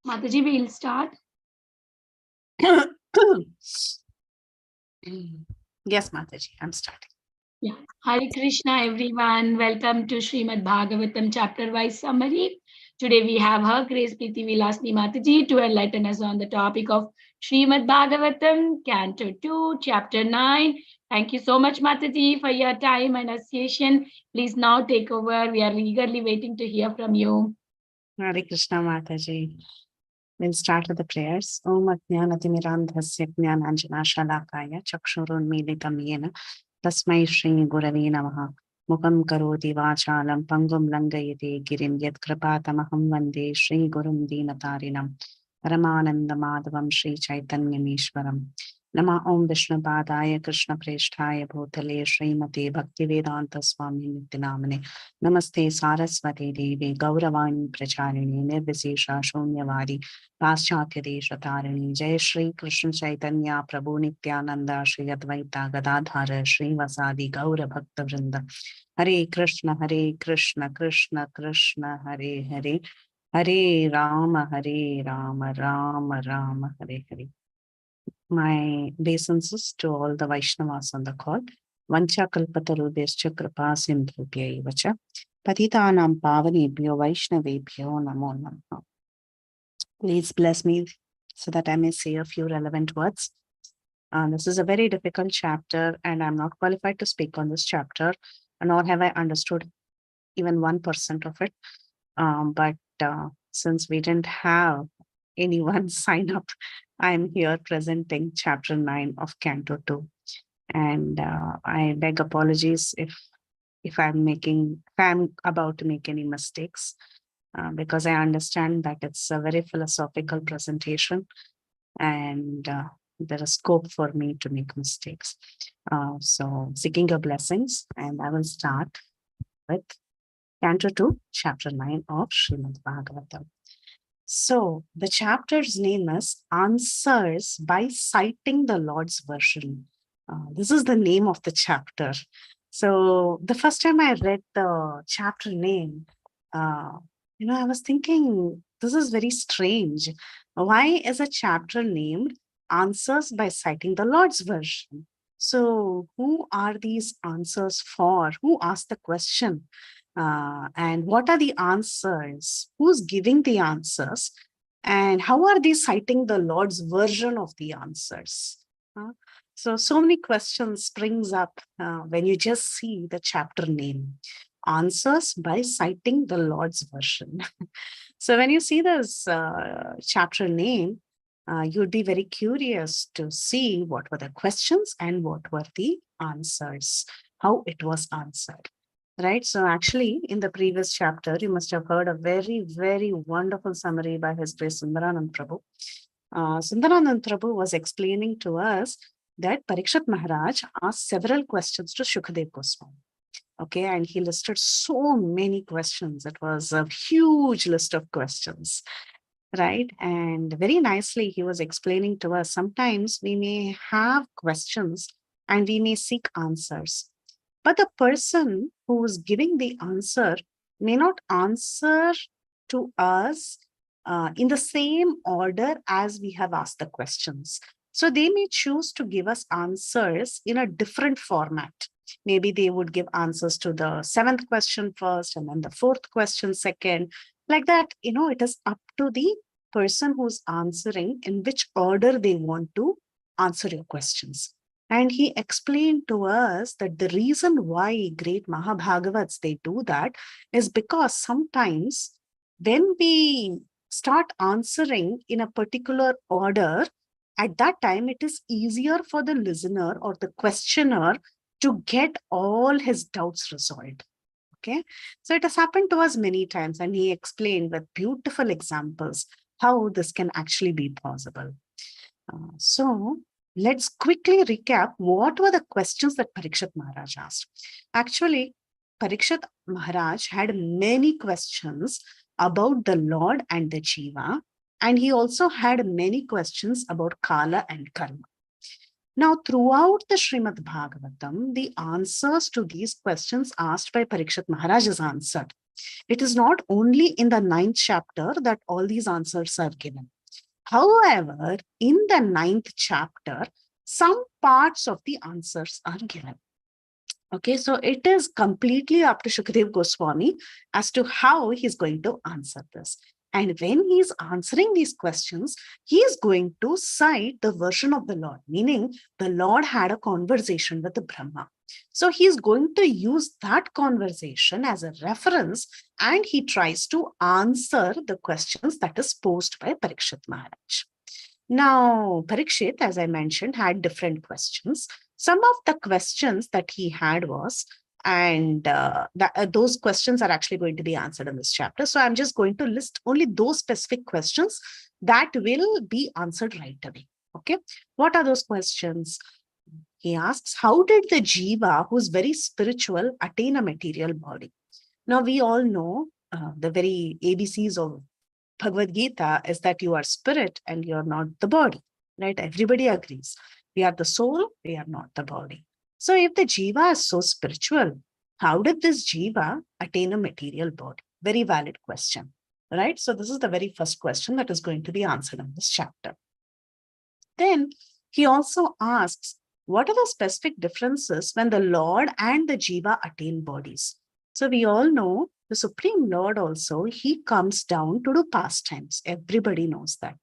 Mataji, we'll start. Yes, Mataji, I'm starting. Yeah. Hare Krishna, everyone. Welcome to Srimad Bahagvatam chapter-wise summary. Today we have Her Grace Preethi Vilasini Mataji to enlighten us on the topic of Srimad Bahagvatam, Canto 2, chapter 9. Thank you so much, Mataji, for your time and association. Please now take over. We are eagerly waiting to hear from you. Hare Krishna, Mataji. We'll start with the prayers. Om Ajnanatimirandhasya Jnananjana Shalakaya Chakshurunmilitam Yena Tasmai Shri Gurave Namaha Mukam Karoti Vachalam Pangum Langayate Girim Yat Kripatamaham Vande Shri Gurum Dinatarinam Paramananda Madhavam Shri Chaitanyamishwaram Nama Om Vishnu Padaya Krishna Presthaya Bhutale Srimate Bhaktivedanta Swami Nityanamane Namaste Saraswati Devi Gauravani Pracharini Nirvisesha Shunyavari Paschatya Desha Tarini Jai Shri Krishna Chaitanya Prabhu Nityananda Shri Advaita Gadadhara Shri Vasadi Gaura Bhakta Vrinda Hare Krishna Krishna Krishna Hare Hare Hare Rama Rama Rama Hare Hare. My obeisances to all the Vaishnavas on the call. Vancha kalpatarubhyascha kripa sindhubhya vacha patitanam pavanebhyo vaishnavebhyo namo namaha. Please bless me so that I may say a few relevant words. This is a very difficult chapter, and I'm not qualified to speak on this chapter, nor have I understood even 1% of it. But since we didn't have anyone sign up, I'm here presenting chapter 9 of Canto 2. And I beg apologies if I'm about to make any mistakes, because I understand that it's a very philosophical presentation, and there is scope for me to make mistakes. So seeking your blessings, and I will start with Canto 2, chapter 9 of Srimad Bahagvatam. So the chapter's name is Answers by Citing the Lord's Version. This is the name of the chapter. So the first time I read the chapter name, I was thinking, this is very strange. Why is a chapter named Answers by Citing the Lord's Version? So who are these answers for? Who asked the question? And what are the answers? Who's giving the answers? And how are they citing the Lord's version of the answers? So many questions springs up when you just see the chapter name. Answers by citing the Lord's version. So when you see this chapter name, you'd be very curious to see what were the questions and what were the answers, how it was answered. Right. So actually, in the previous chapter, you must have heard a very, very wonderful summary by His Grace Sundaranand Prabhu. Sundaranand Prabhu was explaining to us that Parikshit Maharaj asked several questions to Shukadev Goswami. Okay, and he listed so many questions. It was a huge list of questions, right? And very nicely, he was explaining to us, sometimes we may have questions and we may seek answers. But the person who is giving the answer may not answer to us in the same order as we have asked the questions. So they may choose to give us answers in a different format. Maybe they would give answers to the 7th question first and then the 4th question second. Like that, it is up to the person who's answering in which order they want to answer your questions. And he explained to us that the reason why great Mahabhagavats, they do that is because sometimes when we start answering in a particular order, at that time, it is easier for the listener or the questioner to get all his doubts resolved. Okay. So it has happened to us many times, and he explained with beautiful examples how this can actually be possible. So let's quickly recap what were the questions that Parikshit Maharaj asked. Actually, Parikshit Maharaj had many questions about the Lord and the Jiva, and he also had many questions about Kala and Karma. Now, throughout the Srimad Bhagavatam, the answers to these questions asked by Parikshit Maharaj is answered. It is not only in the 9th chapter that all these answers are given. However, in the 9th chapter, some parts of the answers are given. Okay, so it is completely up to Shukadev Goswami as to how he's going to answer this. And when he's answering these questions, he is going to cite the version of the Lord, meaning the Lord had a conversation with the Brahma. So he's going to use that conversation as a reference, and he tries to answer the questions that is posed by Parikshit Maharaj. Now, Parikshit, as I mentioned, had different questions. Some of the questions that he had was, and those questions are actually going to be answered in this chapter. So I'm just going to list only those specific questions that will be answered right away. Okay. What are those questions? He asks, how did the jiva, who's very spiritual, attain a material body? Now, we all know the very ABCs of Bhagavad Gita is that you are spirit and you're not the body, right? Everybody agrees. We are the soul, we are not the body. So if the jiva is so spiritual, how did this jiva attain a material body? Very valid question, right? So this is the very first question that is going to be answered in this chapter. Then he also asks, what are the specific differences when the Lord and the jiva attain bodies? So we all know the Supreme Lord also, he comes down to do pastimes. Everybody knows that.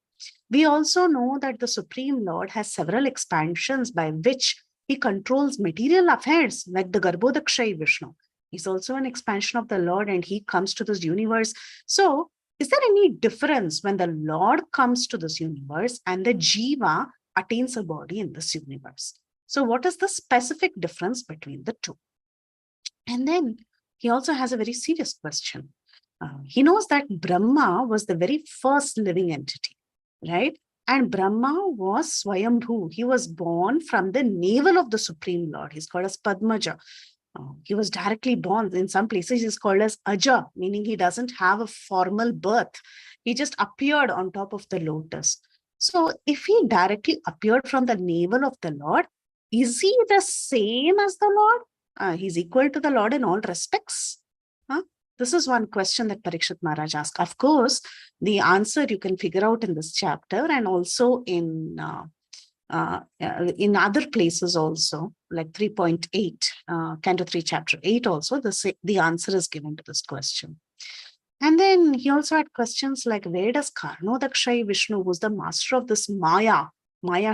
We also know that the Supreme Lord has several expansions by which he controls material affairs, like the Garbhodakshayi Vishnu. He's also an expansion of the Lord and he comes to this universe. So is there any difference when the Lord comes to this universe and the jiva attains a body in this universe? So what is the specific difference between the two? And then he also has a very serious question. He knows that Brahma was the very first living entity, right? And Brahma was Swayambhu. He was born from the navel of the Supreme Lord. He's called as Padmaja. He was directly born. In some places, he's called as Aja, meaning he doesn't have a formal birth. He just appeared on top of the lotus. So if he directly appeared from the navel of the Lord, is he the same as the Lord? He's equal to the Lord in all respects. This is one question that Parikshit Maharaj asked. Of course, the answer you can figure out in this chapter and also in other places also, like 3.8, Canto 3, Chapter 8 also, the answer is given to this question. And then he also had questions like, where does Karnodakshayi Vishnu, who's the master of this Maya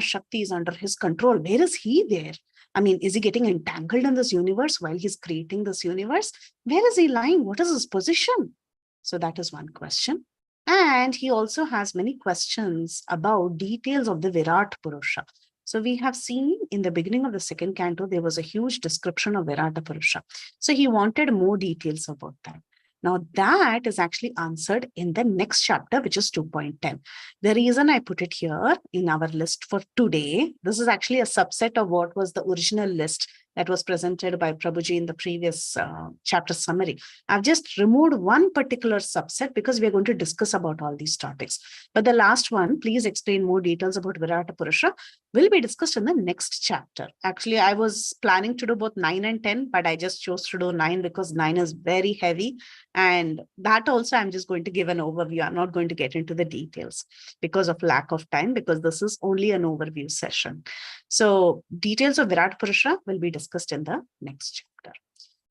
Shakti is under his control, where is he there? I mean, is he getting entangled in this universe while he's creating this universe? Where is he lying? What is his position? So that is one question. And he also has many questions about details of the Virat Purusha. So we have seen in the beginning of the second canto, there was a huge description of Virata Purusha. So he wanted more details about that. Now that is actually answered in the next chapter, which is 2.10. The reason I put it here in our list for today, this is actually a subset of what was the original list that was presented by Prabhuji in the previous chapter summary. I've just removed one particular subset because we are going to discuss about all these topics. But the last one, please explain more details about Virata Purusha, will be discussed in the next chapter. Actually, I was planning to do both 9 and 10, but I just chose to do 9 because 9 is very heavy. And that also, I'm just going to give an overview. I'm not going to get into the details because of lack of time, because this is only an overview session. So details of Virat Purusha will be discussed in the next chapter.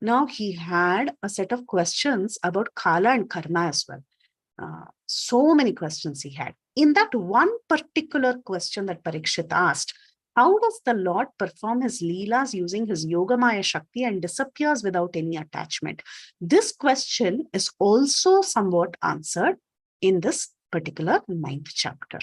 Now he had a set of questions about Kala and Karma as well. So many questions he had. In that one particular question that Parikshit asked, how does the Lord perform his leelas using his Yogamaya Shakti and disappears without any attachment? This question is also somewhat answered in this particular 9th chapter.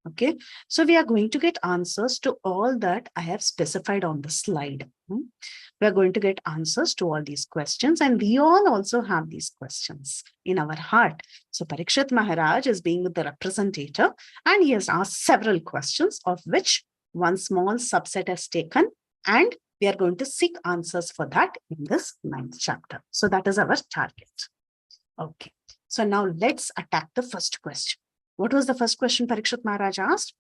Okay, so we are going to get answers to all that I have specified on the slide. We are going to get answers to all these questions, and we all also have these questions in our heart. So Parikshit Maharaj is being the representative, and he has asked several questions, of which one small subset is taken, and we are going to seek answers for that in this 9th chapter. So that is our target. Okay, so now let's attack the first question. What was the first question Parikshit Maharaj asked?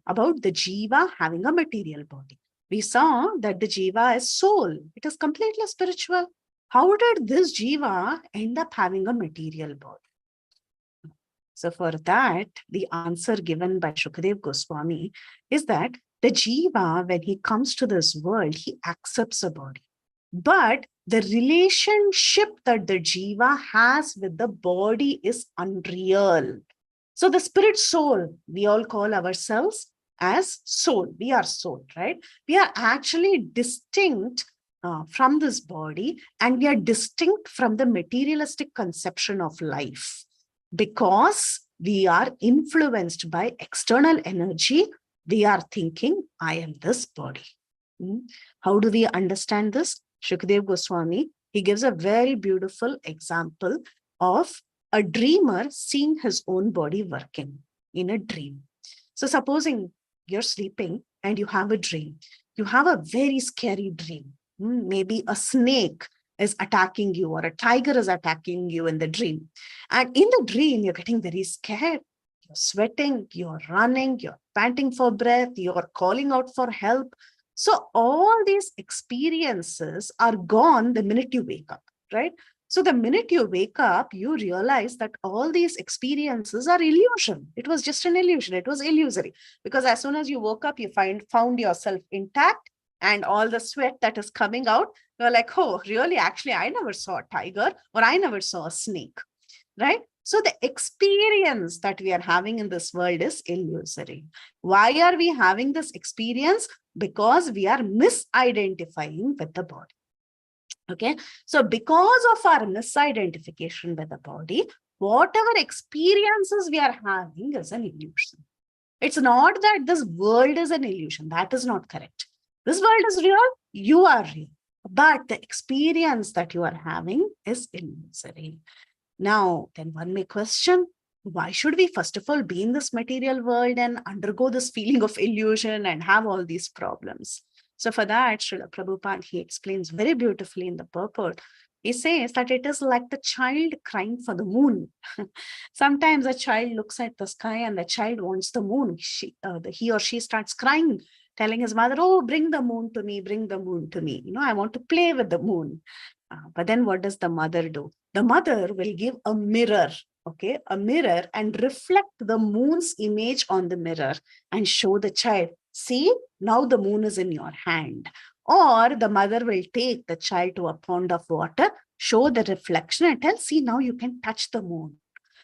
About the jiva having a material body. We saw that the jiva is soul. It is completely spiritual. how did this jiva end up having a material body? So for that, the answer given by Shukadev Goswami is that the jiva, when he comes to this world, he accepts a body. But the relationship that the jiva has with the body is unreal. So the spirit soul, we all call ourselves as soul. We are soul, right? We are actually distinct from this body, and we are distinct from the materialistic conception of life because we are influenced by external energy. We are thinking, I am this body. How do we understand this? Shukadev Goswami, he gives a very beautiful example of a dreamer seeing his own body working in a dream. So supposing you're sleeping and you have a dream, you have a very scary dream. Maybe a snake is attacking you or a tiger is attacking you in the dream. And in the dream, you're getting very scared. You're sweating, you're running, you're panting for breath, you're calling out for help. So all these experiences are gone the minute you wake up, right? So the minute you wake up, you realize that all these experiences are illusion. It was just an illusion. It was illusory. Because as soon as you woke up, you found yourself intact, and all the sweat that is coming out, you're like, oh, really? Actually, I never saw a tiger or I never saw a snake, right? So the experience that we are having in this world is illusory. Why are we having this experience? Because we are misidentifying with the body. Okay, so because of our misidentification with the body, whatever experiences we are having is an illusion. It's not that this world is an illusion. That is not correct. This world is real. You are real. But the experience that you are having is illusory. Now, then one may question, why should we first of all be in this material world and undergo this feeling of illusion and have all these problems? So for that, Srila Prabhupada, he explains very beautifully in the purport. He says that it is like the child crying for the moon. Sometimes a child looks at the sky and the child wants the moon. He or she starts crying, telling his mother, oh, bring the moon to me, bring the moon to me. I want to play with the moon. But then what does the mother do? The mother will give a mirror, okay, a mirror, and reflect the moon's image on the mirror and show the child, see, now the moon is in your hand. Or the mother will take the child to a pond of water, show the reflection and tell, see, now you can touch the moon.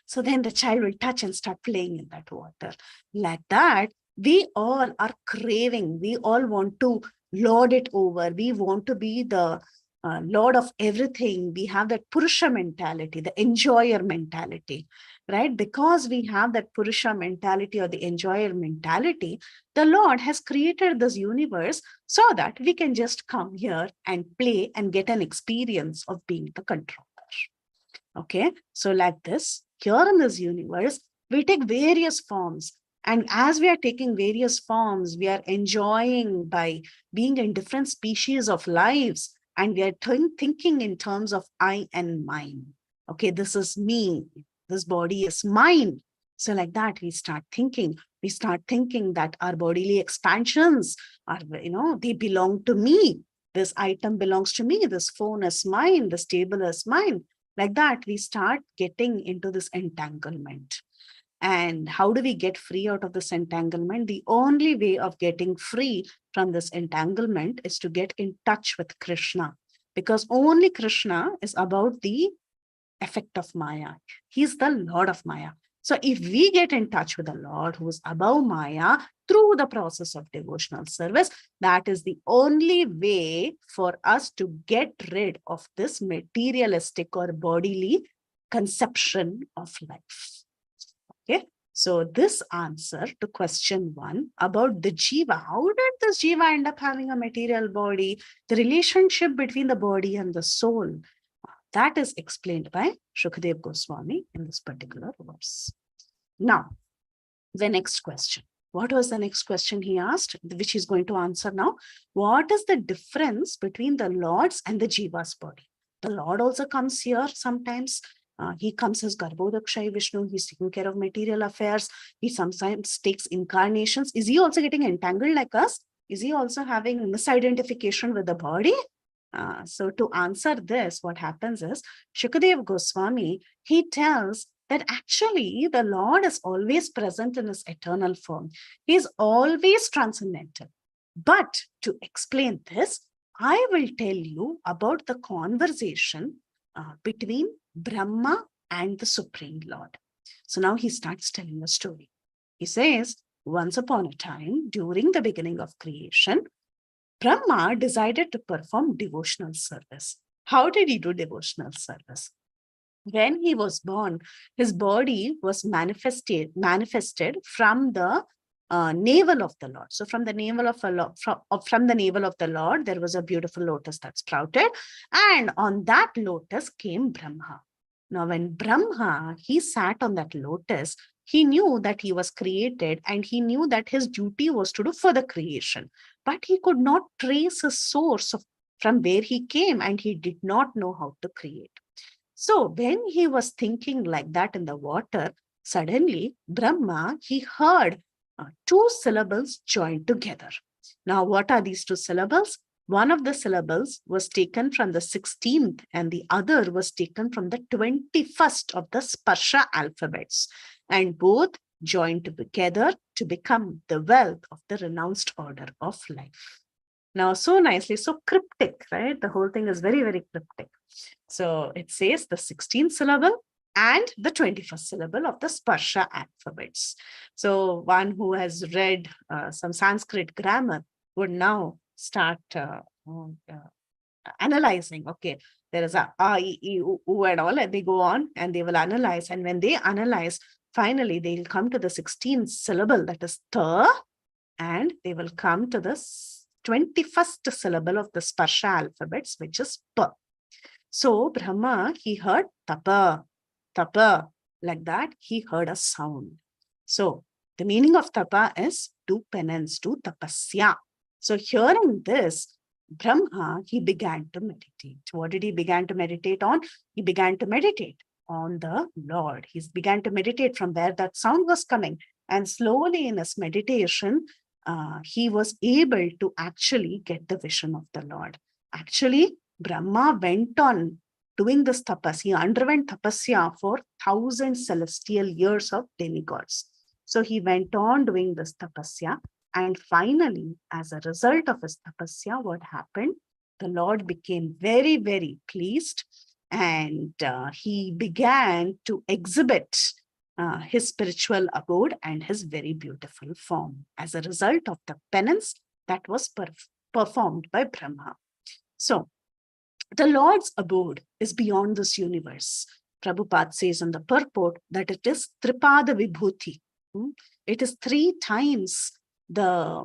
So then the child will touch and start playing in that water. Like that, we all are craving. We all want to lord it over. We want to be the lord of everything. We have that Purusha mentality, the enjoyer mentality, right? Because we have that Purusha mentality or the enjoyer mentality, the Lord has created this universe so that we can just come here and play and get an experience of being the controller. Okay, so like this, here in this universe, we take various forms. And as we are taking various forms, we are enjoying by being in different species of lives. And we are thinking in terms of I and mine. Okay, this is me. This body is mine. So like that, we start thinking. We start thinking that our bodily expansions are, they belong to me. This item belongs to me. This phone is mine. This table is mine. Like that, we start getting into this entanglement. And how do we get free out of this entanglement? The only way of getting free from this entanglement is to get in touch with Krishna, because only Krishna is about the effect of Maya. He's the Lord of Maya. So if we get in touch with the Lord who is above Maya through the process of devotional service, that is the only way for us to get rid of this materialistic or bodily conception of life. Okay, so this answer to question 1 about the jiva, how did this jiva end up having a material body, the relationship between the body and the soul, that is explained by Shukadev Goswami in this particular verse. Now, the next question. What was the next question he asked, which he's going to answer now? What is the difference between the Lord's and the jiva's body? The Lord also comes here sometimes. He comes as Garbhodakshay Vishnu. He's taking care of material affairs. He sometimes takes incarnations. Is he also getting entangled like us? Is he also having misidentification with the body? So to answer this, what happens is Shukadev Goswami, he tells that actually the Lord is always present in his eternal form. He is always transcendental. But to explain this, I will tell you about the conversation between Brahma and the Supreme Lord. So now he starts telling a story. He says, once upon a time, during the beginning of creation, Brahma decided to perform devotional service. How did he do devotional service? When he was born, his body was manifested from the navel of the Lord. So from the navel of from the navel of the Lord, there was a beautiful lotus that sprouted, and on that lotus came Brahma. Now, when Brahma he sat on that lotus, he knew that he was created, and he knew that his duty was to do for the creation, but he could not trace his source of from where he came, and he did not know how to create. So when he was thinking like that in the water, suddenly Brahma, he heard two syllables joined together. Now, what are these two syllables? One of the syllables was taken from the 16th and the other was taken from the 21st of the Sparsha alphabets. And both joined together to become the wealth of the renounced order of life. Now, so nicely, so cryptic, right? The whole thing is very, very cryptic. So it says the 16th syllable and the 21st syllable of the Sparsha alphabets. So one who has read some Sanskrit grammar would now start analyzing. Okay, there is a I, E, U, and all, and they go on and they will analyze. And when they analyze, finally, they'll come to the 16th syllable, that is Tha, and they will come to the 21st syllable of the Sparsha alphabets, which is Pa. So Brahma, he heard tapa, tapa, like that, he heard a sound. So the meaning of tapa is do penance, do tapasya. So hearing this, Brahma, he began to meditate. What did he began to meditate on? He began to meditate on the Lord. He began to meditate from where that sound was coming. And slowly in his meditation, he was able to actually get the vision of the Lord. Actually, Brahma went on doing this tapas. He underwent tapasya for 1,000 celestial years of demigods. So he went on doing this tapasya. And finally, as a result of his tapasya, what happened? The Lord became very, very pleased, and he began to exhibit his spiritual abode and his very beautiful form as a result of the penance that was performed by Brahma. So the Lord's abode is beyond this universe. Prabhupada says on the purport that it is Tripada Vibhuti. It is 3 times the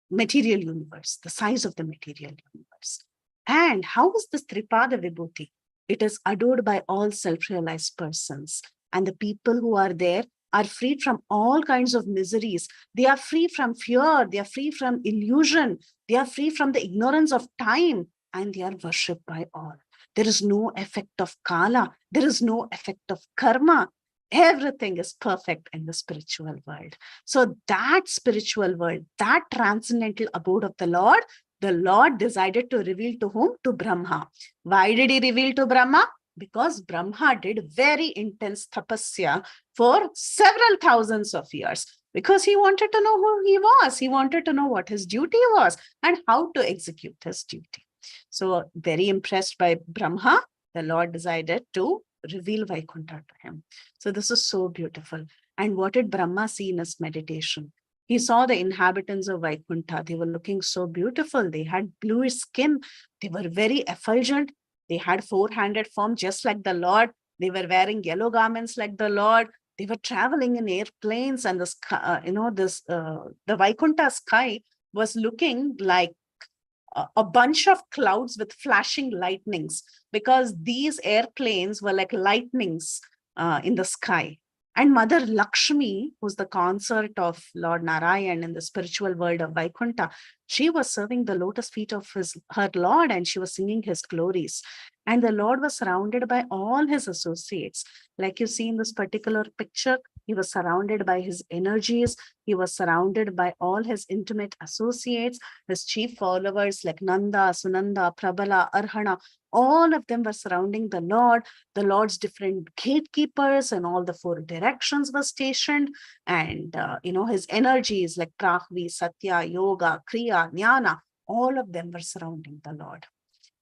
material universe, the size of the material universe. And how is this Tripada Vibhuti? It is adored by all self-realized persons. And the people who are there are freed from all kinds of miseries. They are free from fear. They are free from illusion. They are free from the ignorance of time. And they are worshipped by all. There is no effect of Kala. There is no effect of karma. Everything is perfect in the spiritual world. So that spiritual world, that transcendental abode of the Lord decided to reveal to whom? To Brahma. Why did he reveal to Brahma? Because Brahma did very intense tapasya for several thousands of years. Because he wanted to know who he was. He wanted to know what his duty was and how to execute his duty. So very impressed by Brahma, the Lord decided to reveal Vaikuntha to him. So this is so beautiful. And what did Brahma see in his meditation? He saw the inhabitants of Vaikuntha. They were looking so beautiful. They had bluish skin. They were very effulgent. They had 4-handed form just like the Lord. They were wearing yellow garments like the Lord. They were traveling in airplanes, and the sky, the Vaikuntha sky was looking like a bunch of clouds with flashing lightnings, because these airplanes were like lightnings in the sky. And Mother Lakshmi, who's the consort of Lord Narayan in the spiritual world of Vaikuntha, she was serving the lotus feet of her Lord, and she was singing his glories. And the Lord was surrounded by all his associates. Like you see in this particular picture, He was surrounded by his energies. He was surrounded by all his intimate associates, his chief followers like Nanda, Sunanda, Prabala, Arhana. All of them were surrounding the Lord. The Lord's different gatekeepers and all the four directions were stationed. And, his energies like Prahvi, Satya, Yoga, Kriya, Jnana, all of them were surrounding the Lord.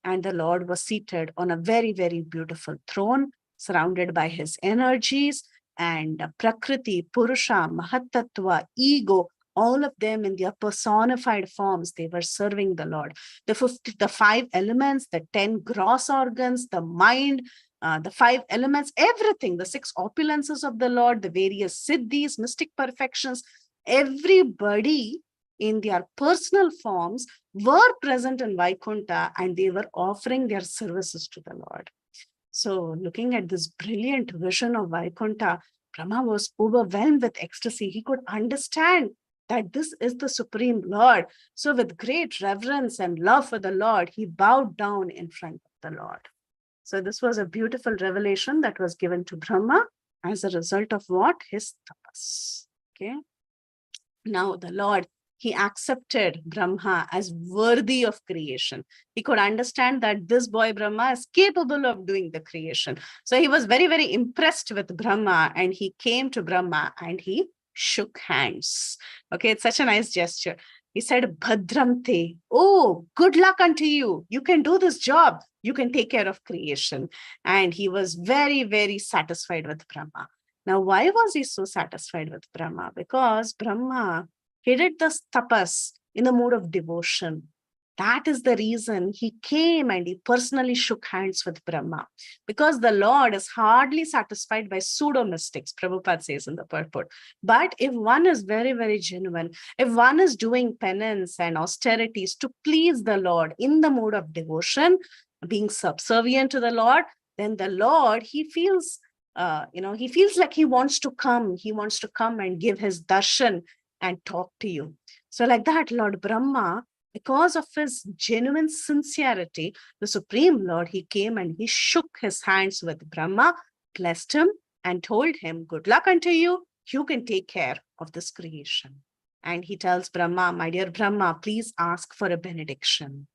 And the Lord was seated on a very, very beautiful throne, surrounded by his energies, and Prakriti, Purusha, Mahatattva, ego, all of them in their personified forms, they were serving the Lord. The five elements, the 10 gross organs, the mind, the five elements, everything, the six opulences of the Lord, the various siddhis, mystic perfections, everybody in their personal forms were present in Vaikuntha, and they were offering their services to the Lord. So looking at this brilliant vision of Vaikuntha, Brahma was overwhelmed with ecstasy. He could understand that this is the Supreme Lord. So with great reverence and love for the Lord, he bowed down in front of the Lord. So this was a beautiful revelation that was given to Brahma as a result of what? His tapas. Okay. Now the Lord, he accepted Brahma as worthy of creation. He could understand that this boy Brahma is capable of doing the creation. So he was very, very impressed with Brahma, and he came to Brahma and he shook hands. Okay, it's such a nice gesture. He said, Bhadram te, oh, good luck unto you. You can do this job. You can take care of creation. And he was very, very satisfied with Brahma. Now, why was he so satisfied with Brahma? Because Brahma, he did this tapas in the mood of devotion. That is the reason he came and he personally shook hands with Brahma. Because the Lord is hardly satisfied by pseudo-mystics, Prabhupada says in the purport. But if one is very, very genuine, if one is doing penance and austerities to please the Lord in the mood of devotion, being subservient to the Lord, then the Lord, he feels he feels like he wants to come and give his darshan and talk to you. So like that, Lord Brahma, because of his genuine sincerity, the Supreme Lord, he came and he shook his hands with Brahma, blessed him, and told him, good luck unto you. You can take care of this creation. And he tells Brahma, my dear Brahma, please ask for a benediction.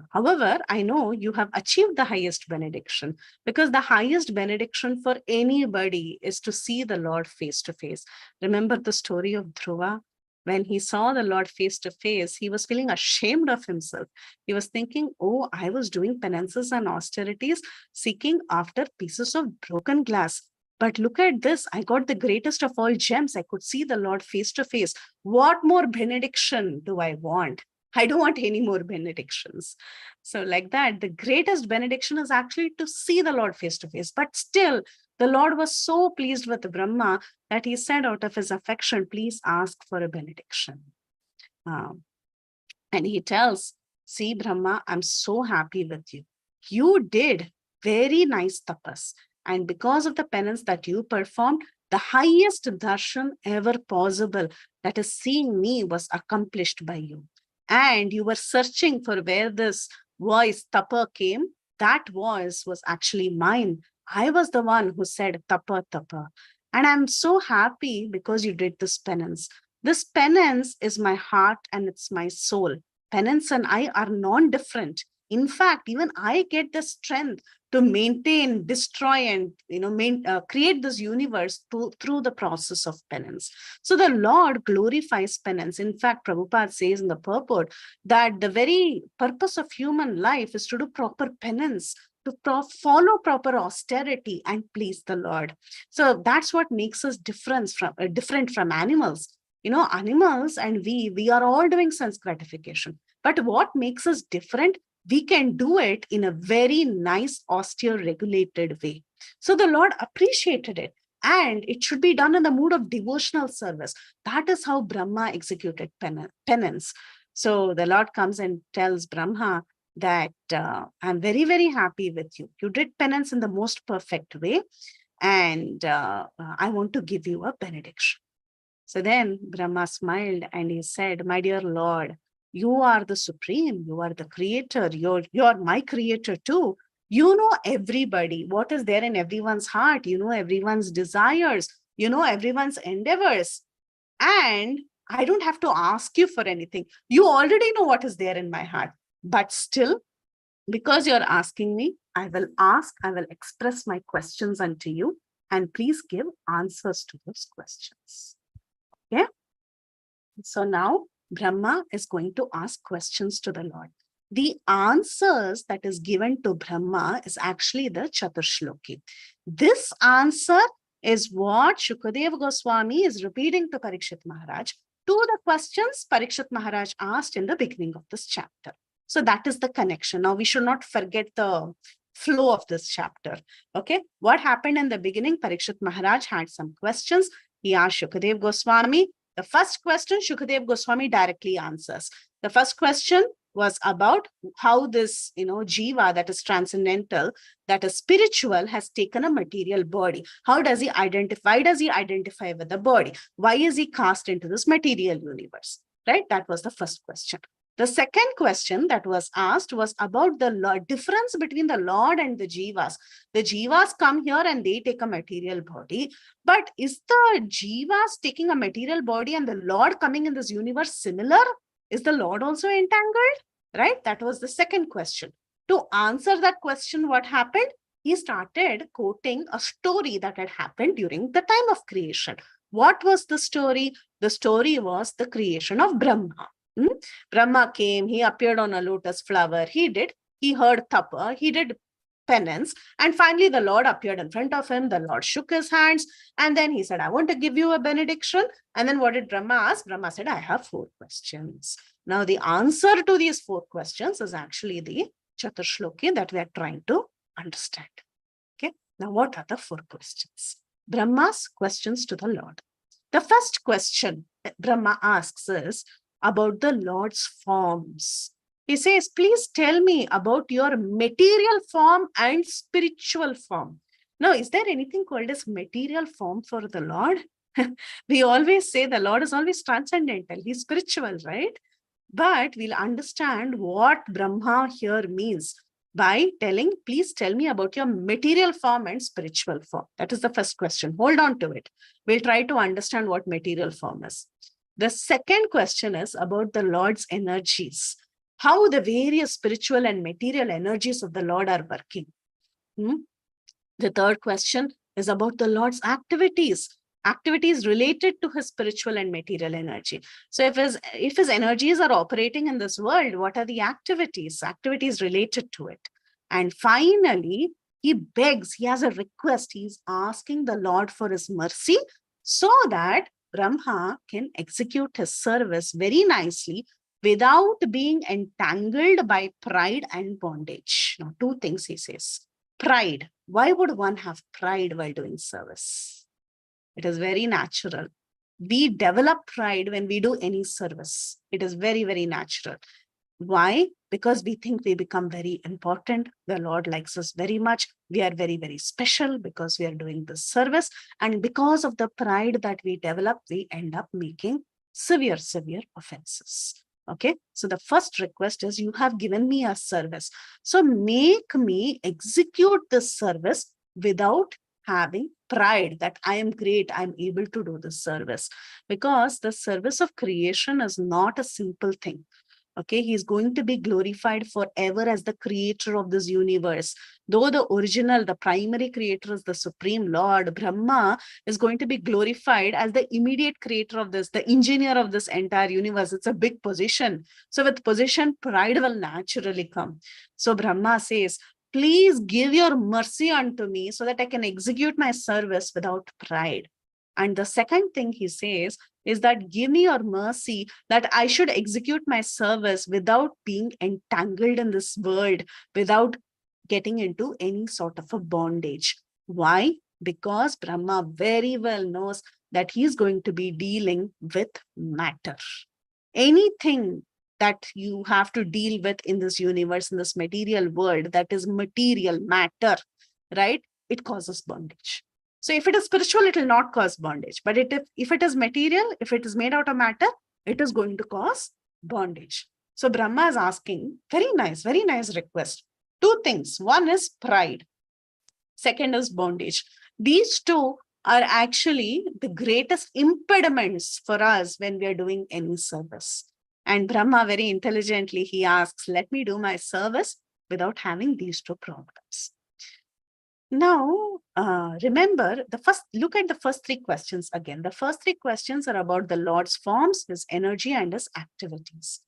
However, I know you have achieved the highest benediction, because the highest benediction for anybody is to see the Lord face to face. Remember the story of Dhruva? When he saw the Lord face to face, he was feeling ashamed of himself. He was thinking, oh, I was doing penances and austerities, seeking after pieces of broken glass. But look at this. I got the greatest of all gems. I could see the Lord face to face. What more benediction do I want? I don't want any more benedictions. So like that, the greatest benediction is actually to see the Lord face to face. But still, the Lord was so pleased with Brahma that he said out of his affection, please ask for a benediction. And he tells, see, Brahma, I'm so happy with you. You did very nice tapas. And because of the penance that you performed, the highest darshan ever possible, that is seeing me, was accomplished by you. And you were searching for where this voice, tapa, came. That voice was actually mine. I was the one who said, tapa, tapa. And I'm so happy because you did this penance. This penance is my heart and it's my soul. Penance and I are non-different. In fact, even I get the strength to maintain, destroy, and create this universe through the process of penance. So the Lord glorifies penance. In fact, Prabhupada says in the purport that the very purpose of human life is to do proper penance, to follow proper austerity and please the Lord. So that's what makes us different from animals. Animals and we are all doing sense gratification. But what makes us different? We can do it in a very nice, austere, regulated way. So the Lord appreciated it. And it should be done in the mood of devotional service. That is how Brahma executed penance. So the Lord comes and tells Brahma that I'm very, very happy with you. You did penance in the most perfect way. And I want to give you a benediction. So then Brahma smiled and he said, my dear Lord, you are the supreme, you are the creator, you're my creator too. You know everybody, what is there in everyone's heart, you know everyone's desires. You know everyone's endeavors. And I don't have to ask you for anything. You already know what is there in my heart. But still, because you're asking me, I will express my questions unto you. And please give answers to those questions. Okay? So now Brahma is going to ask questions to the Lord. The answers that is given to Brahma is actually the Chaturshloki. This answer is what Shukadev Goswami is repeating to Parikshit Maharaj to the questions Parikshit Maharaj asked in the beginning of this chapter. So that is the connection. Now we should not forget the flow of this chapter. Okay, what happened in the beginning? Parikshit Maharaj had some questions. He asked Shukadev Goswami. The first question, Shukadev Goswami directly answers. The first question was about how this, jiva that is transcendental, that is spiritual, has taken a material body. How does he identify? Does he identify with the body? Why is he cast into this material universe? Right? That was the first question. The second question that was asked was about the difference between the Lord and the jivas. The jivas come here and they take a material body. But is the jivas taking a material body and the Lord coming in this universe similar? Is the Lord also entangled? Right? That was the second question. To answer that question, what happened? He started quoting a story that had happened during the time of creation. What was the story? The story was the creation of Brahma. Brahma came, he appeared on a lotus flower. He heard tapa, he did penance. And finally, the Lord appeared in front of him. The Lord shook his hands. And then he said, I want to give you a benediction. And then what did Brahma ask? Brahma said, I have 4 questions. Now, the answer to these 4 questions is actually the Chaturshloki that we are trying to understand. Okay. Now, what are the 4 questions? Brahma's questions to the Lord. The first question that Brahma asks is about the Lord's forms. He says, please tell me about your material form and spiritual form. Now, is there anything called as material form for the Lord? We always say the Lord is always transcendental. He's spiritual, right? But we'll understand what Brahma here means by telling, please tell me about your material form and spiritual form. That is the first question. Hold on to it. We'll try to understand what material form is. The second question is about the Lord's energies, how the various spiritual and material energies of the Lord are working. The third question is about the Lord's activities related to his spiritual and material energy. So if his energies are operating in this world, what are the activities related to it? And finally, he begs, he has a request. He's asking the Lord for his mercy so that Brahma can execute his service very nicely without being entangled by pride and bondage. Now, 2 things he says. Pride. Why would one have pride while doing service? It is very natural. We develop pride when we do any service. It is very, very natural. Why? Because we think we become very important. The Lord likes us very much. We are very, very special because we are doing this service. And because of the pride that we develop, we end up making severe, severe offenses. Okay. So the first request is, you have given me a service. So make me execute this service without having pride that I am great, I'm able to do this service. Because the service of creation is not a simple thing. Okay, he's going to be glorified forever as the creator of this universe. Though the original, the primary creator is the Supreme Lord, Brahma is going to be glorified as the immediate creator of this, the engineer of this entire universe. It's a big position. So with position, pride will naturally come. So Brahma says, please give your mercy unto me so that I can execute my service without pride. And the second thing he says is that give me your mercy that I should execute my service without being entangled in this world, without getting into any sort of a bondage. Why? Because Brahma very well knows that he's going to be dealing with matter. Anything that you have to deal with in this universe, in this material world, that is material matter, right? It causes bondage. So if it is spiritual, it will not cause bondage. But if it is material, if it is made out of matter, it is going to cause bondage. So Brahma is asking, very nice request. 2 things. One is pride. Second is bondage. These 2 are actually the greatest impediments for us when we are doing any service. And Brahma very intelligently, he asks, let me do my service without having these two problems. Now, remember, look at the first three questions again. The first three questions are about the Lord's forms, his energy, and his activities.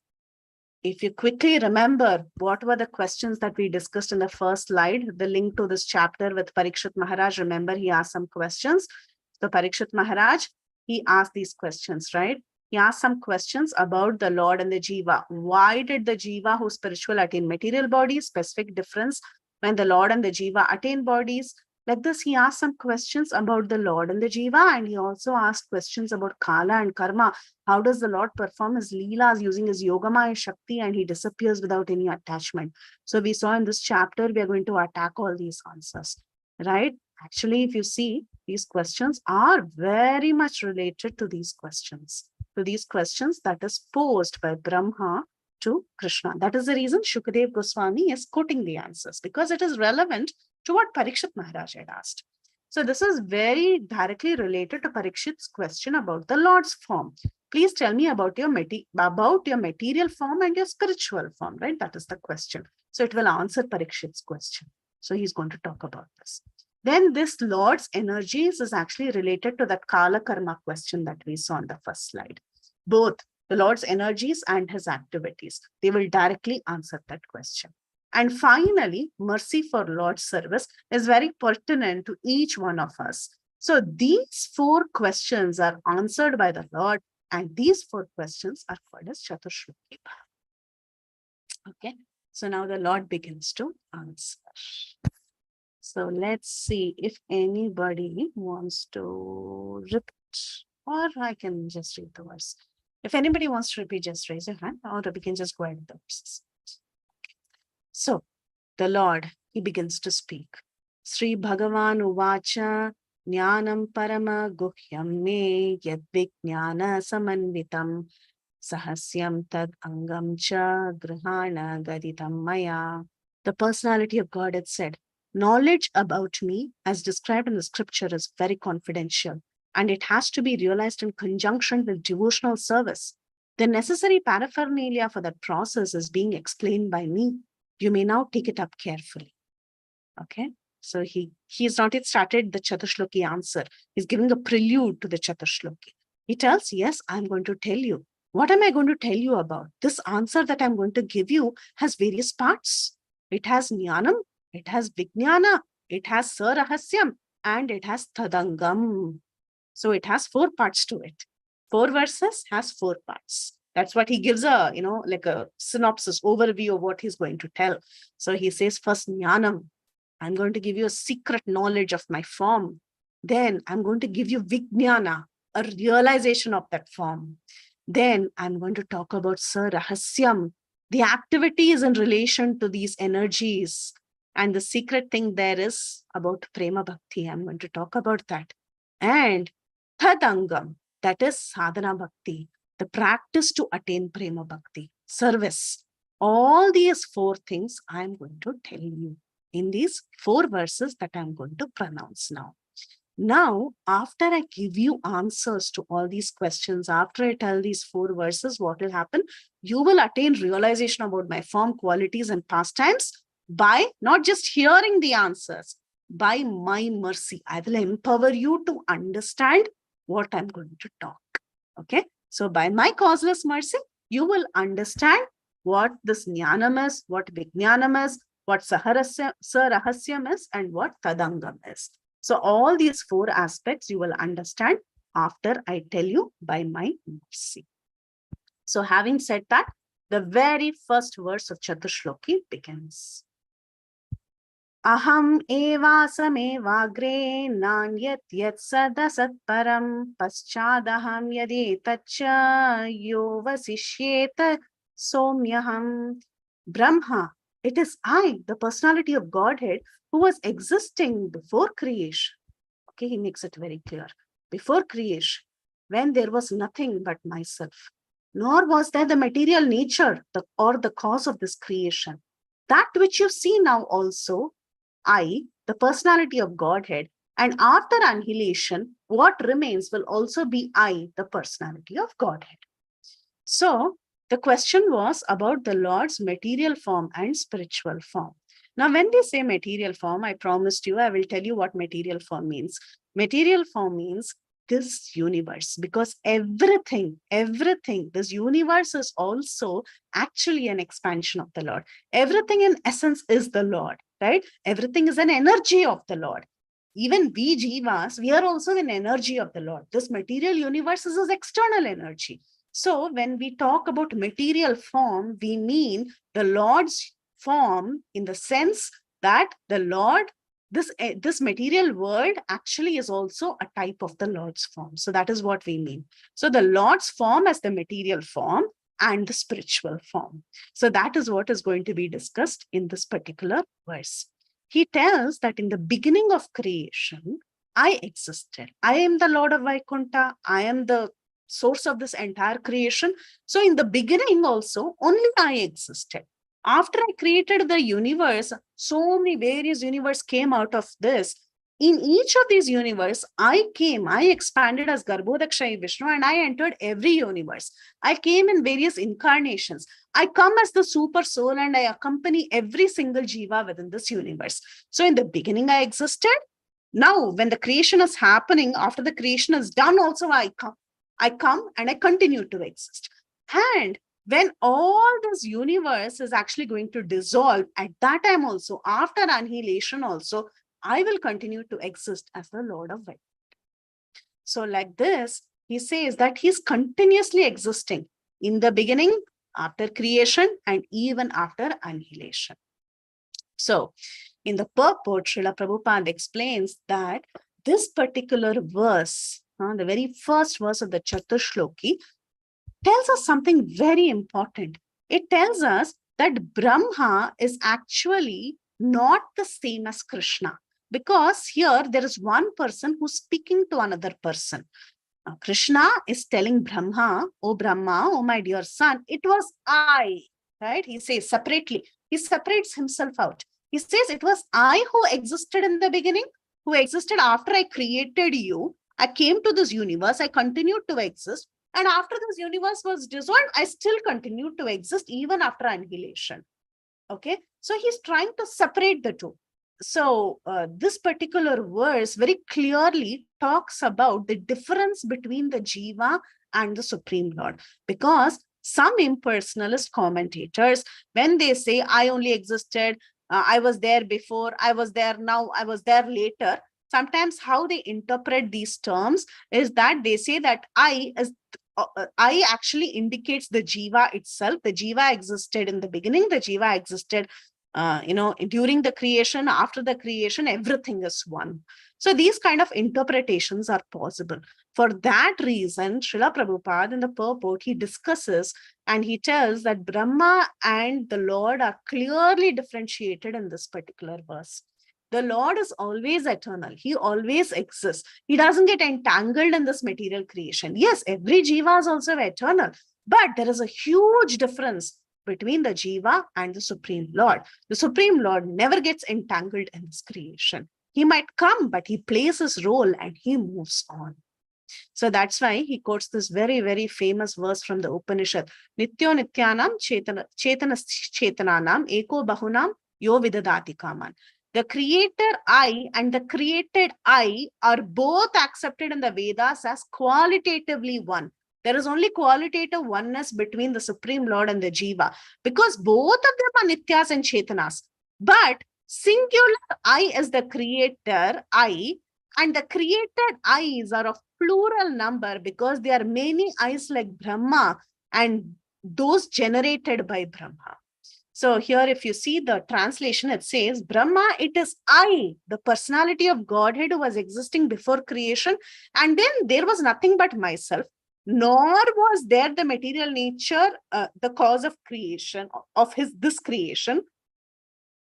If you quickly remember what were the questions that we discussed in the first slide, the link to this chapter with Parikshit Maharaj, remember he asked some questions. So Parikshit Maharaj, he asked these questions, right? He asked some questions about the Lord and the Jiva. Why did the Jiva who spiritual attain material bodies? Specific difference when the Lord and the Jiva attain bodies. Like this, he asked some questions about the Lord and the Jiva, and he also asked questions about Kala and Karma. How does the Lord perform his Leelas using his Yogamaya Shakti, and he disappears without any attachment? So we saw in this chapter, we are going to attack all these answers, right? Actually, if you see, these questions are very much related to these questions that is posed by Brahma to Krishna. That is the reason Shukadev Goswami is quoting the answers, because it is relevant to what Parikshit Maharaj had asked. So this is very directly related to Parikshit's question about the Lord's form. Please tell me about your material form and your spiritual form, right? That is the question. So it will answer Parikshit's question. So he's going to talk about this. Then this Lord's energies is actually related to that Kala Karma question that we saw on the first slide. Both the Lord's energies and his activities, they will directly answer that question. And finally, mercy for Lord's service is very pertinent to each one of us. So these four questions are answered by the Lord, and these four questions are called as Chaturshloki. Okay, so now the Lord begins to answer. So let's see if anybody wants to repeat, or I can just read the verse. If anybody wants to repeat, just raise your hand, or we can just go ahead with the verses. So the Lord, he begins to speak. Sri Bhagavan Uvacha Jnanam Parama Guhyam Me Yad Vijnana Samanvitam Sahasyam Tad Angam Cha Grihana Gaditam Maya. The personality of God had said, knowledge about me, as described in the scripture, is very confidential, and it has to be realized in conjunction with devotional service. The necessary paraphernalia for that process is being explained by me. You may now take it up carefully. Okay, so he's not yet started the Chaturshloki answer. He's giving a prelude to the Chaturshloki. He tells, yes, I'm going to tell you. What am I going to tell you about? This answer that I'm going to give you has various parts. It has Jnanam, it has Vijnana, it has Sarahasyam, and it has Tadangam. So it has four parts to it. 4 verses has 4 parts. That's what he gives a, like a synopsis, overview of what he's going to tell. So he says, first, Jnanam. I'm going to give you a secret knowledge of my form. Then I'm going to give you Vijnana, a realization of that form. Then I'm going to talk about Sarahasyam, the activities in relation to these energies. And the secret thing there is about Prema Bhakti. I'm going to talk about that. And Tadangam, that is Sadhana Bhakti, the practice to attain Prema Bhakti, service. All these 4 things I'm going to tell you in these 4 verses that I'm going to pronounce now. Now, after I give you answers to all these questions, after I tell these 4 verses, what will happen? You will attain realization about my form, qualities, and pastimes by not just hearing the answers, by my mercy. I will empower you to understand what I'm going to talk. Okay. So by my causeless mercy, you will understand what this Jnanam is, what Vijnanam is, what Sarahasyam is, and what Tadangam is. So all these 4 aspects you will understand after I tell you by my mercy. So having said that, the very first verse of Chaturshloki begins. Aham evasame nanyat yat sadasat param paschadaham yadi tacha yo vasishyeta somyaham. Brahma, it is I, the personality of Godhead, who was existing before creation. Okay, he makes it very clear. Before creation, when there was nothing but myself, nor was there the material nature or the cause of this creation. That which you see now also, I, the personality of Godhead, And after annihilation, what remains will also be I, the personality of Godhead. So the question was about the Lord's material form and spiritual form. Now, when we say material form, I promised you, I will tell you what material form means. Material form means this universe, because everything, this universe is also actually an expansion of the Lord. Everything in essence is the Lord, right? Everything is an energy of the Lord. Even we jivas, we are also an energy of the Lord. This material universe is his external energy. So when we talk about material form, we mean the Lord's form in the sense that the Lord, this material world actually is also a type of the Lord's form. So that is what we mean. So the Lord's form as the material form and the spiritual form. So that is what is going to be discussed in this particular verse. He tells that in the beginning of creation, I existed. I am the Lord of Vaikuntha. I am the source of this entire creation. So in the beginning also, only I existed. After I created the universe, so many various universe came out of this. In each of these universe, I expanded as Garbhodakshayi Vishnu, and I entered every universe. I came in various incarnations. I come as the super soul and I accompany every single jiva within this universe. So in the beginning, I existed. Now, when the creation is happening, after the creation is done, also I come. I come and I continue to exist. And when all this universe is actually going to dissolve, at that time also, after annihilation also, I will continue to exist as the Lord of Vaikuntha. So like this, he says that he's continuously existing in the beginning, after creation, and even after annihilation. So in the purport, Srila Prabhupada explains that this particular verse, the very first verse of the Chaturshloki, tells us something very important. It tells us that Brahma is actually not the same as Krishna, because here there is one person who's speaking to another person. Krishna is telling Brahma, Brahma, oh my dear son, it was I, right? He says separately. He separates himself out. He says it was I who existed in the beginning, who existed after I created you. I came to this universe. I continued to exist. And after this universe was dissolved, I still continued to exist even after annihilation. Okay. So he's trying to separate the two. So this particular verse very clearly talks about the difference between the jiva and the Supreme Lord, because some impersonalist commentators, when they say I only existed, I was there before, I was there now, I was there later, sometimes how they interpret these terms is that they say that I actually indicates the jiva itself. The jiva existed in the beginning, the jiva existed during the creation, after the creation, everything is one. So these kind of interpretations are possible. For that reason, Srila Prabhupada in the purport, he discusses and he tells that Brahma and the Lord are clearly differentiated in this particular verse. The Lord is always eternal. He always exists. He doesn't get entangled in this material creation. Yes, every jiva is also eternal, but there is a huge difference between the jiva and the Supreme Lord. The Supreme Lord never gets entangled in this creation. He might come, but he plays his role and he moves on. So that's why he quotes this very, very famous verse from the Upanishad. Nityo nityanam chetana chetananam eko bahunam yo vidadati kaman. The creator I and the created I are both accepted in the Vedas as qualitatively one. There is only qualitative oneness between the Supreme Lord and the Jiva, because both of them are Nityas and Chetanas. But singular I is the creator I, and the created I's are of plural number because there are many I's like Brahma and those generated by Brahma. So here, if you see the translation, it says, Brahma, it is I, the personality of Godhead who was existing before creation. And then there was nothing but myself, nor was there the material nature, the cause of creation, of this creation.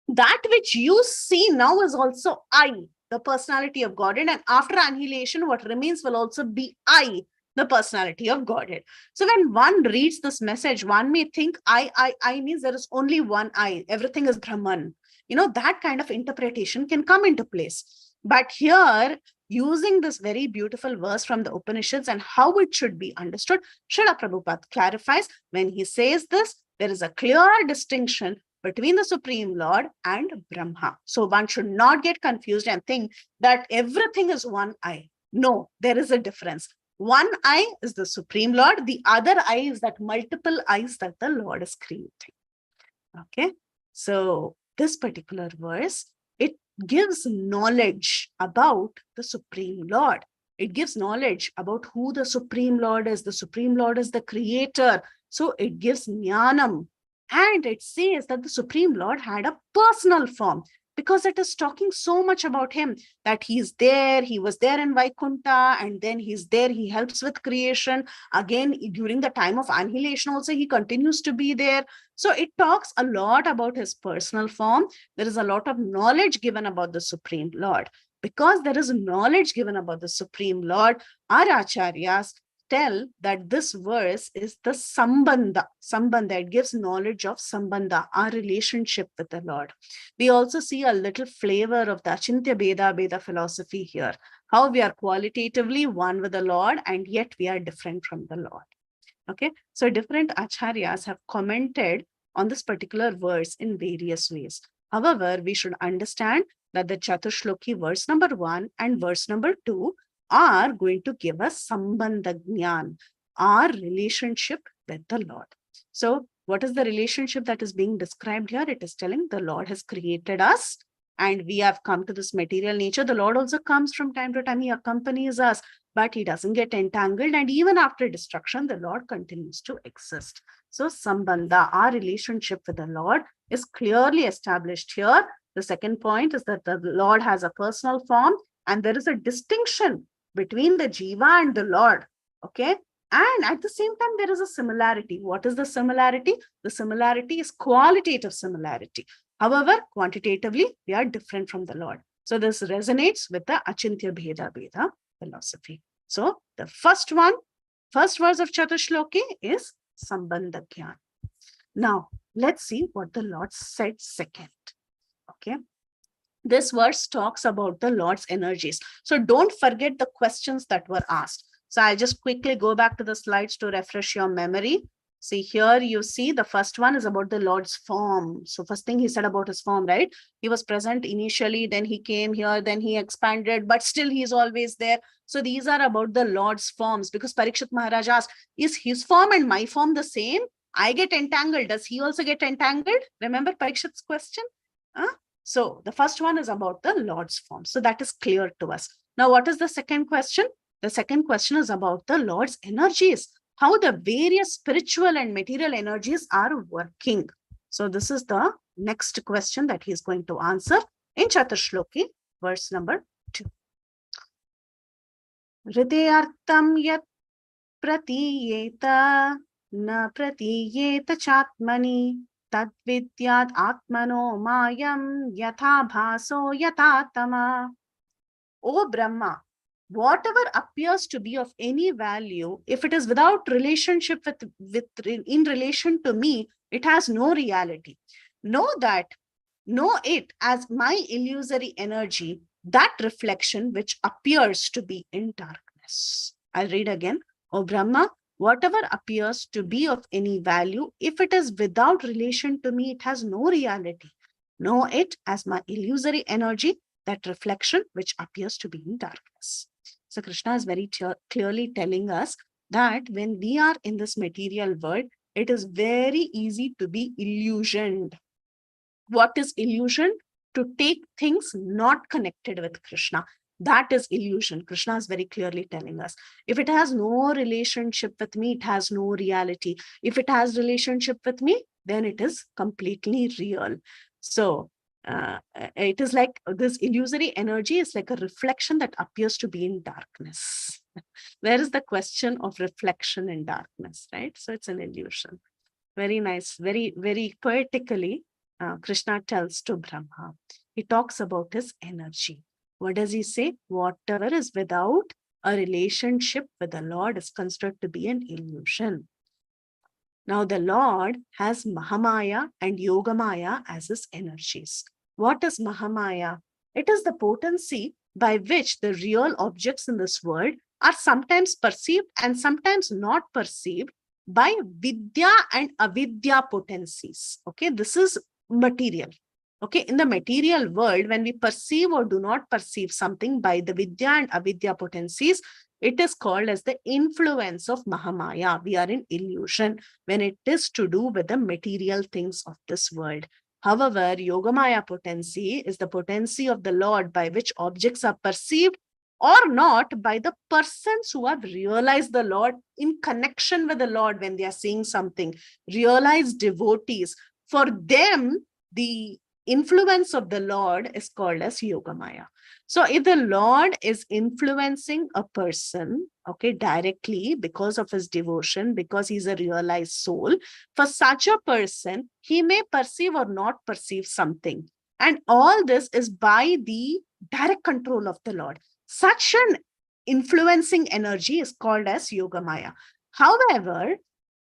That which you see now is also I, the personality of Godhead. And after annihilation, what remains will also be I, the personality of Godhead. So when one reads this message, one may think I means there is only one I, everything is Brahman. That kind of interpretation can come into place. But here, using this very beautiful verse from the Upanishads and how it should be understood, Srila Prabhupada clarifies when he says this, there is a clear distinction between the Supreme Lord and Brahma. So one should not get confused and think that everything is one eye. No, there is a difference. One eye is the Supreme Lord. The other eye is that multiple eyes that the Lord is creating. Okay. So this particular verse, it gives knowledge about the Supreme Lord. It gives knowledge about who the Supreme Lord is. The Supreme Lord is the creator. So it gives jnanam. And it says that the Supreme Lord had a personal form, because it is talking so much about him, that he's there, he was there in Vaikunta, and then he's there, he helps with creation. Again, during the time of annihilation also, he continues to be there. So it talks a lot about his personal form. There is a lot of knowledge given about the Supreme Lord. Because there is knowledge given about the Supreme Lord, our acharyas tell that this verse is the sambandha. Sambandha, it gives knowledge of sambandha, our relationship with the Lord. We also see a little flavor of the Achintya Bheda philosophy here, how we are qualitatively one with the Lord and yet we are different from the Lord. Okay, so different acharyas have commented on this particular verse in various ways. However, we should understand that the Chatushloki verse number 1 and verse number 2 are going to give us sambandha jnana, our relationship with the Lord. So what is the relationship that is being described here? It is telling the Lord has created us and we have come to this material nature. The Lord also comes from time to time. He accompanies us, but he doesn't get entangled. And even after destruction, the Lord continues to exist. So sambandha, our relationship with the Lord, is clearly established here. The second point is that the Lord has a personal form and there is a distinction between the jiva and the Lord. Okay. And at the same time, there is a similarity. What is the similarity? The similarity is qualitative similarity. However, quantitatively, we are different from the Lord. So this resonates with the Achintya Bheda philosophy. So the first verse of Chatushloki is Sambandha Jnana. Now, let's see what the Lord said second. Okay. This verse talks about the Lord's energies. So don't forget the questions that were asked. So I'll just quickly go back to the slides to refresh your memory. See here, you see the first one is about the Lord's form. So first thing he said about his form, right? He was present initially, then he came here, then he expanded, but still he's always there. So these are about the Lord's forms, because Parikshit Maharaj asked, is his form and my form the same? I get entangled. Does he also get entangled? Remember Parikshit's question? So the first one is about the Lord's form. So that is clear to us. Now, what is the second question? The second question is about the Lord's energies, how the various spiritual and material energies are working. So this is the next question that he is going to answer in Chatushloki, verse number 2. Hridayartam yat pratiyeta na pratiyeta chatmani tadvidyat atmano mayam yatha bhaso yatatama. O Brahma, whatever appears to be of any value, if it is without relationship in relation to me, it has no reality. Know it as my illusory energy, that reflection which appears to be in darkness. I'll read again. O Brahma, whatever appears to be of any value, if it is without relation to me, it has no reality. Know it as my illusory energy, that reflection which appears to be in darkness. So Krishna is very clearly telling us that when we are in this material world, it is very easy to be illusioned. What is illusion? To take things not connected with Krishna. That is illusion. Krishna is very clearly telling us. If it has no relationship with me, it has no reality. If it has relationship with me, then it is completely real. So it is like this illusory energy is like a reflection that appears to be in darkness. Where is the question of reflection in darkness, right? So it's an illusion. Very nice, very, very poetically, Krishna tells to Brahma. He talks about his energy. What does he say? Whatever is without a relationship with the Lord is considered to be an illusion. Now the Lord has Mahamaya and Yogamaya as his energies. What is Mahamaya? It is the potency by which the real objects in this world are sometimes perceived and sometimes not perceived by vidya and avidya potencies. Okay, this is material. Okay, in the material world, when we perceive or do not perceive something by the vidya and avidya potencies, it is called as the influence of Mahamaya. We are in illusion when it is to do with the material things of this world. However, Yogamaya potency is the potency of the Lord by which objects are perceived or not by the persons who have realized the Lord in connection with the Lord when they are seeing something. Realized devotees, for them, the influence of the Lord is called as Yogamaya. So if the Lord is influencing a person, okay, directly because of his devotion, because he's a realized soul, for such a person, he may perceive or not perceive something. And all this is by the direct control of the Lord. Such an influencing energy is called as Yogamaya. However,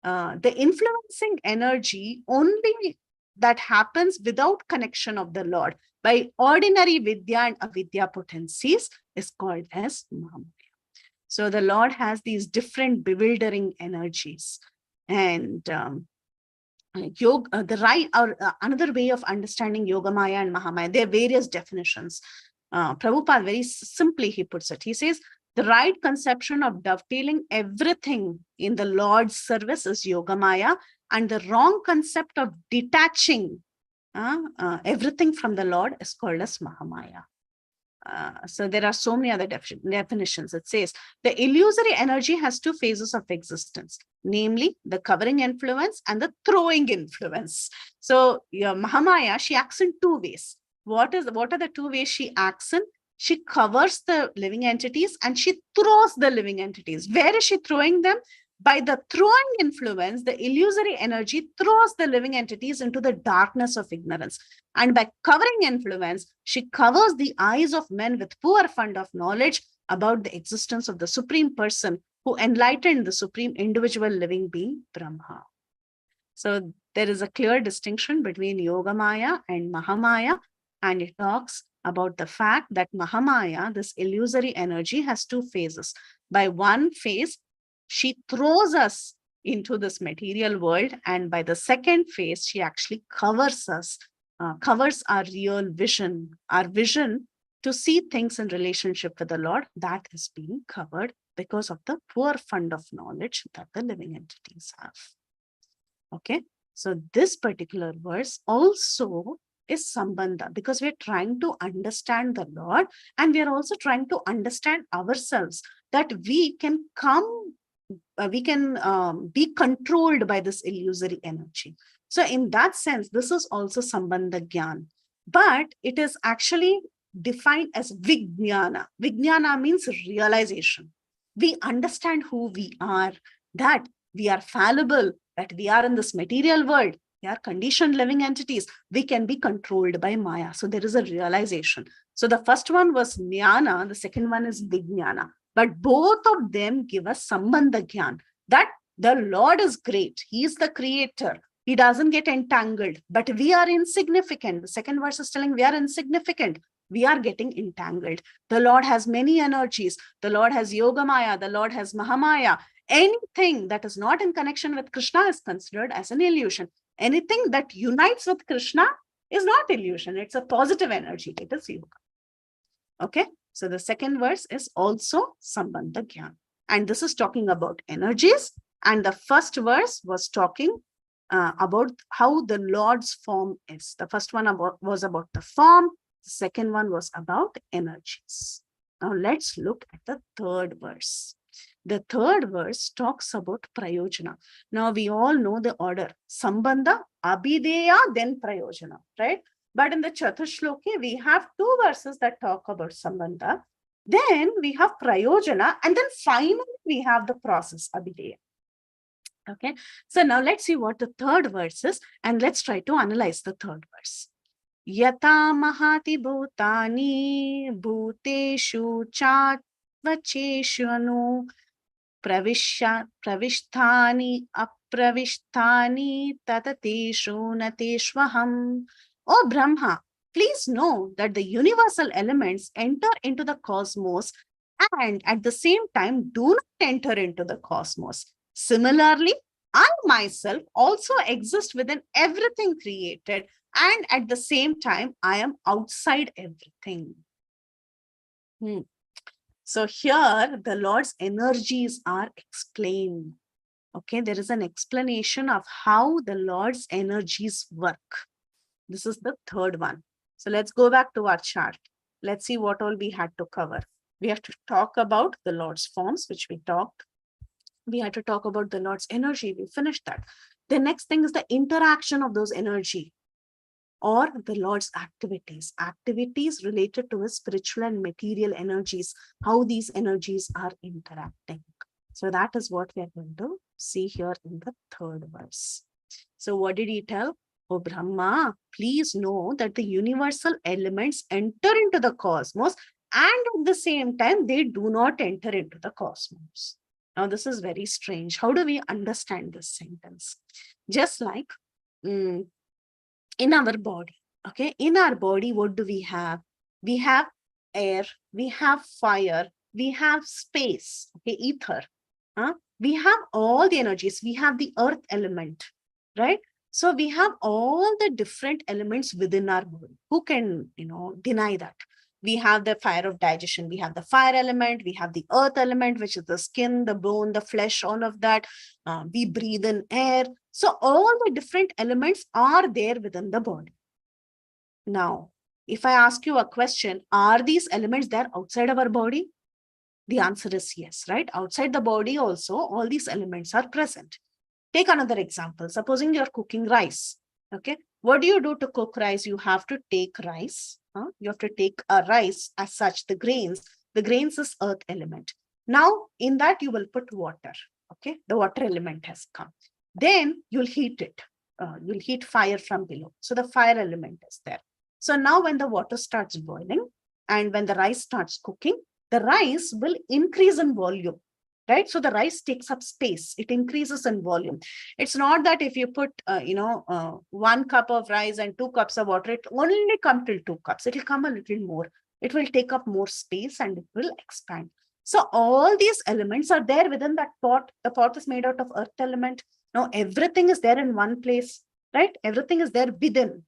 the influencing energy only that happens without connection of the Lord by ordinary vidya and avidya potencies is called as Mahamaya. So the Lord has these different bewildering energies. And yoga, the right or another way of understanding Yogamaya and Mahamaya, there are various definitions. Prabhupada very simply he puts it. He says, the right conception of dovetailing everything in the Lord's service is Yogamaya, and the wrong concept of detaching everything from the Lord is called as Mahamaya. So there are so many other definitions. It says, the illusory energy has two phases of existence, namely the covering influence and the throwing influence. So your Mahamaya, she acts in two ways. What are the two ways she acts in? She covers the living entities and she throws the living entities. Where is she throwing them? By the throwing influence, the illusory energy throws the living entities into the darkness of ignorance. And by covering influence, she covers the eyes of men with poor fund of knowledge about the existence of the Supreme Person who enlightened the Supreme Individual Living Being, Brahma. So there is a clear distinction between Yogamaya and Mahamaya, and it talks about the fact that Mahamaya, this illusory energy, has two phases. By one phase, she throws us into this material world, and by the second phase, she actually covers us, covers our real vision, our vision to see things in relationship with the Lord, that is being covered because of the poor fund of knowledge that the living entities have. Okay, so this particular verse also is Sambandha, because we're trying to understand the Lord and we are also trying to understand ourselves, that we can come, we can be controlled by this illusory energy. So in that sense, this is also Sambandha Gyan, but it is actually defined as Vijnana. Vijnana means realization. We understand who we are, that we are fallible, that we are in this material world, we are conditioned living entities, we can be controlled by Maya. So there is a realization. So the first one was Jnana, the second one is Vijnana. But both of them give us Sambandha Gyan, that the Lord is great. He is the creator. He doesn't get entangled, but we are insignificant. The second verse is telling we are insignificant. We are getting entangled. The Lord has many energies. The Lord has Yogamaya. The Lord has Mahamaya. Anything that is not in connection with Krishna is considered as an illusion. Anything that unites with Krishna is not illusion. It's a positive energy. It is yoga. Okay. So the second verse is also Sambandha Gyan. And this is talking about energies. And the first verse was talking about how the Lord's form is. The first one was about the form. The second one was about energies. Now let's look at the third verse. The third verse talks about Prayojana. Now we all know the order. Sambandha, Abhideya, then Prayojana, right? But in the Chatushloki, we have two verses that talk about Sambandha. Then we have Prayojana, and then finally we have the process, Abhideya. Okay, so now let's see what the third verse is, and let's try to analyze the third verse. Yata mahati bhutani bhuteshu chatvacheshu anu pravishtani apravishtani tatateshu nateshvaham. O Brahma, please know that the universal elements enter into the cosmos and at the same time do not enter into the cosmos. Similarly, I myself also exist within everything created, and at the same time, I am outside everything. So here, the Lord's energies are explained. Okay, there is an explanation of how the Lord's energies work. This is the third one. So let's go back to our chart. Let's see what all we had to cover. We have to talk about the Lord's forms, which we talked. We had to talk about the Lord's energy. We finished that. The next thing is the interaction of those energy or the Lord's activities related to his spiritual and material energies, how these energies are interacting. So that is what we are going to see here in the third verse. So what did he tell? Oh Brahma, please know that the universal elements enter into the cosmos and at the same time, they do not enter into the cosmos. Now, this is very strange. How do we understand this sentence? Just like in our body, okay? In our body, what do we have? We have air, we have fire, we have space, okay, ether. We have all the energies. We have the earth element, right? So we have all the different elements within our body. Who can, deny that? We have the fire of digestion. We have the fire element. We have the earth element, which is the skin, the bone, the flesh, all of that. We breathe in air. So all the different elements are there within the body. Now, if I ask you a question, are these elements there outside of our body? The answer is yes, right? Outside the body also, all these elements are present. Take another example. Supposing you're cooking rice, okay? What do you do to cook rice? You have to take rice. You have to take a rice as such, the grains. The grains is earth element. Now, in that you will put water, okay? The water element has come. Then you'll heat it. You'll heat fire from below. So the fire element is there. So now when the water starts boiling and when the rice starts cooking, the rice will increase in volume, right? So the rice takes up space. It increases in volume. It's not that if you put, 1 cup of rice and 2 cups of water, it only come till 2 cups. It will come a little more. It will take up more space and it will expand. So all these elements are there within that pot. The pot is made out of earth element. Now everything is there in one place, right? Everything is there within.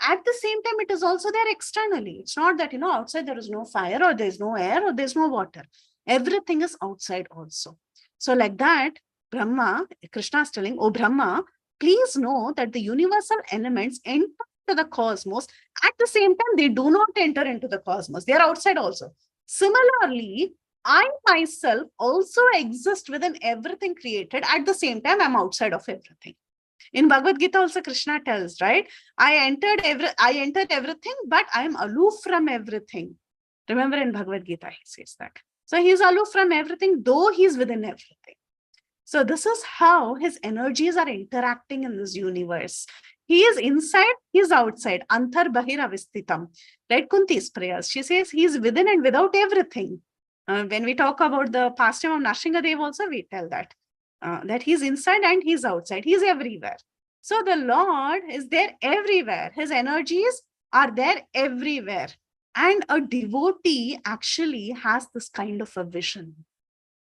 At the same time, it is also there externally. It's not that, outside there is no fire or there's no air or there's no water. Everything is outside also. So like that, Brahma, Krishna is telling, oh Brahma, please know that the universal elements enter the cosmos. At the same time, they do not enter into the cosmos. They are outside also. Similarly, I myself also exist within everything created. At the same time, I'm outside of everything. In Bhagavad Gita also Krishna tells, right? I entered everything, but I am aloof from everything. Remember in Bhagavad Gita, he says that. So he's aloof from everything, though he's within everything. So this is how his energies are interacting in this universe. He is inside, he's outside. Antar bahir avistitam. Right? Kunti's prayers. She says he's within and without everything. When we talk about the pastime of Nrsimhadev also, we tell that. That he's inside and he's outside. He's everywhere. So the Lord is there everywhere. His energies are there everywhere. And a devotee actually has this kind of a vision.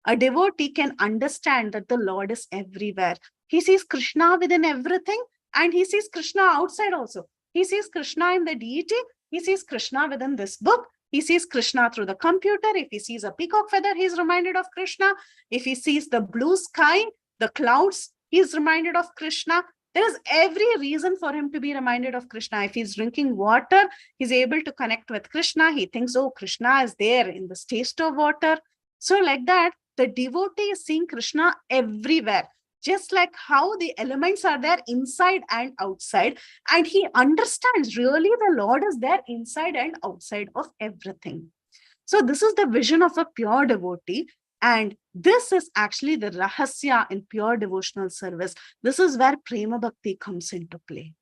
A devotee can understand that the Lord is everywhere. He sees Krishna within everything and he sees Krishna outside also. He sees Krishna in the deity. He sees Krishna within this book. He sees Krishna through the computer. If he sees a peacock feather, he's reminded of Krishna. If he sees the blue sky, the clouds, he's reminded of Krishna. There is every reason for him to be reminded of Krishna. If he's drinking water, he's able to connect with Krishna. He thinks, oh, Krishna is there in this taste of water. So like that, the devotee is seeing Krishna everywhere. Just like how the elements are there inside and outside. And he understands really the Lord is there inside and outside of everything. So this is the vision of a pure devotee. And this is actually the rahasya in pure devotional service. This is where prema bhakti comes into play.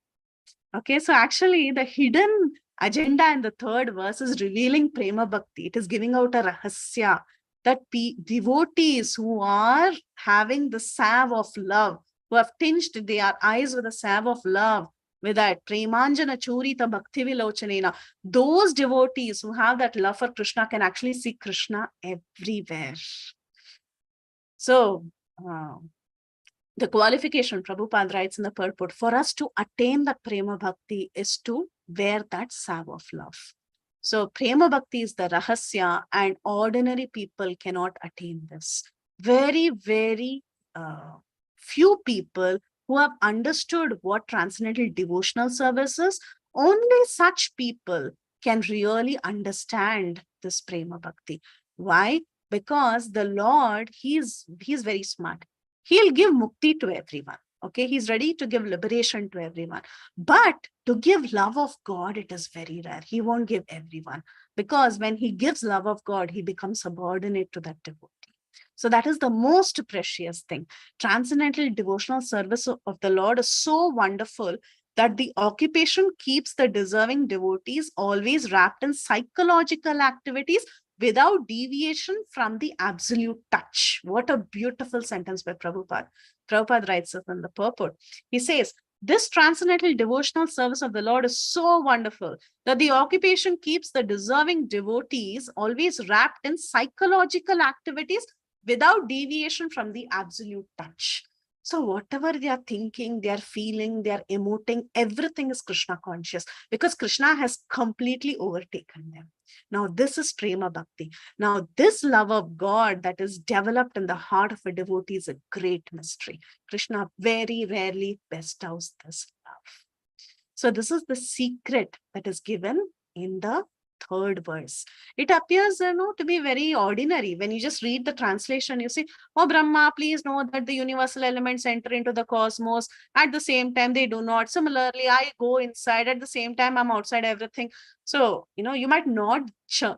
Okay, so actually the hidden agenda in the third verse is revealing prema bhakti. It is giving out a rahasya that devotees who are having the salve of love, who have tinged their eyes with the salve of love, with that Premanjana Churita Bhakti Vilochanena, those devotees who have that love for Krishna can actually see Krishna everywhere. So, the qualification, Prabhupada writes in the purport, for us to attain that Prema Bhakti is to wear that salve of love. So, Prema Bhakti is the Rahasya, and ordinary people cannot attain this. Very, very few people who have understood what transcendental devotional service is, only such people can really understand this Prema Bhakti. Why? Because the Lord, he's very smart. He'll give mukti to everyone. Okay, he's ready to give liberation to everyone. But to give love of God, it is very rare. He won't give everyone, because when he gives love of God, he becomes subordinate to that devotee. So that is the most precious thing. Transcendental devotional service of the Lord is so wonderful that the occupation keeps the deserving devotees always wrapped in psychological activities without deviation from the absolute touch. What a beautiful sentence by Prabhupada. Prabhupada writes it in the purport. He says, this transcendental devotional service of the Lord is so wonderful that the occupation keeps the deserving devotees always wrapped in psychological activities without deviation from the absolute touch. So whatever they are thinking, they are feeling, they are emoting, everything is Krishna conscious, because Krishna has completely overtaken them. Now this is Prema Bhakti. Now this love of God that is developed in the heart of a devotee is a great mystery. Krishna very rarely bestows this love. So this is the secret that is given in the third verse. It appears, to be very ordinary. When you just read the translation, you see, oh Brahma, please know that the universal elements enter into the cosmos. At the same time, they do not. Similarly, I go inside. At the same time, I'm outside everything. So, you might not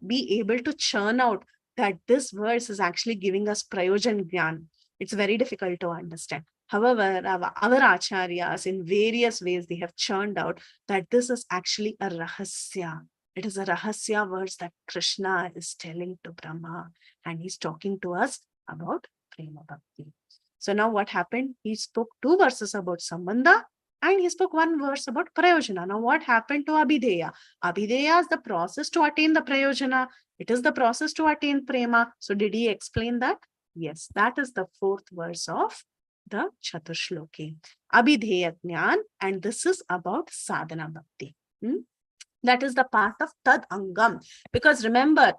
be able to churn out that this verse is actually giving us prayojan gyan. It's very difficult to understand. However, our acharyas in various ways, they have churned out that this is actually a rahasya. It is a rahasya verse that Krishna is telling to Brahma, and he's talking to us about Prema Bhakti. So now what happened? He spoke 2 verses about Sambandha, and he spoke 1 verse about Prayojana. Now what happened to Abhideya? Abhideya is the process to attain the Prayojana. It is the process to attain Prema. So did he explain that? Yes, that is the 4th verse of the Chaturshloki. Abhideya Jnana, and this is about Sadhana Bhakti. That is the part of Tad Angam. Because remember,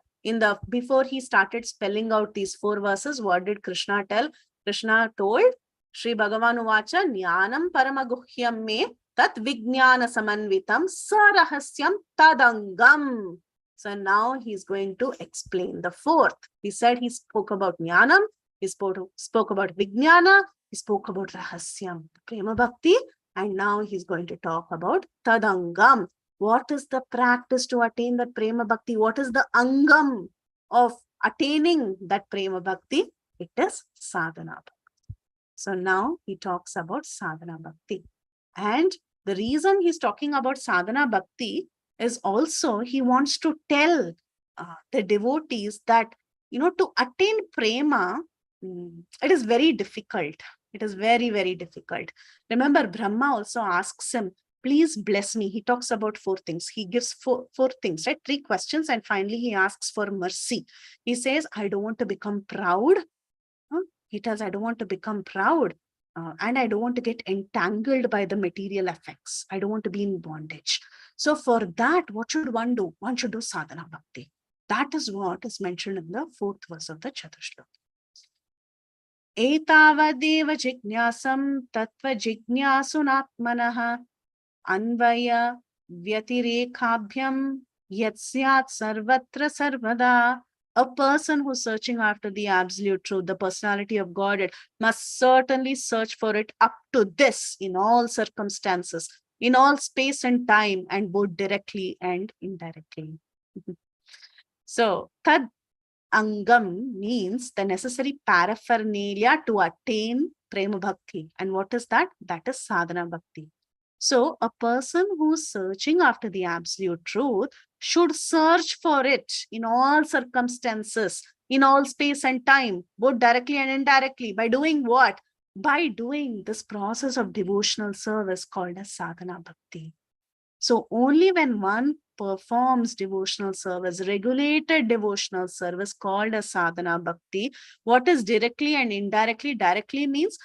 before he started spelling out these 4 verses, what did Krishna tell? Krishna told, Sri Bhagavan Uvacha, Jnanam Paramaguhyam me Tat Vijnana Samanvitam Sarahasyam Tadangam. So now he's going to explain the 4th. He said he spoke about Jnanam, he spoke about Vijnana, he spoke about Rahasyam, Prema Bhakti, and now he's going to talk about Tadangam. What is the practice to attain that Prema Bhakti? What is the angam of attaining that Prema Bhakti? It is Sadhana Bhakti. So now he talks about Sadhana Bhakti. And the reason he's talking about Sadhana Bhakti is also he wants to tell the devotees that, to attain Prema, it is very difficult. It is very, very difficult. Remember, Brahma also asks him, please bless me. He talks about 4 things. He gives four things, right? 3 questions. And finally, he asks for mercy. He says, I don't want to become proud. He tells, I don't want to become proud. And I don't want to get entangled by the material effects. I don't want to be in bondage. So for that, what should one do? One should do sadhana bhakti. That is what is mentioned in the 4th verse of the Chaturshloki. Etavadeva jijnasam tattva jijnasunatmanaha Anvaya Vyatirekhabhyam Yatsyat Sarvatra Sarvada. A person who's searching after the absolute truth, the personality of God, it must certainly search for it up to this in all circumstances, in all space and time, and both directly and indirectly. So, Tad Angam means the necessary paraphernalia to attain Prema Bhakti. And what is that? That is Sadhana Bhakti. So a person who's searching after the absolute truth should search for it in all circumstances, in all space and time, both directly and indirectly. By doing what? by doing this process of devotional service called as sadhana bhakti. So only when one performs devotional service, regulated devotional service called as sadhana bhakti, what is directly and indirectly? Directly means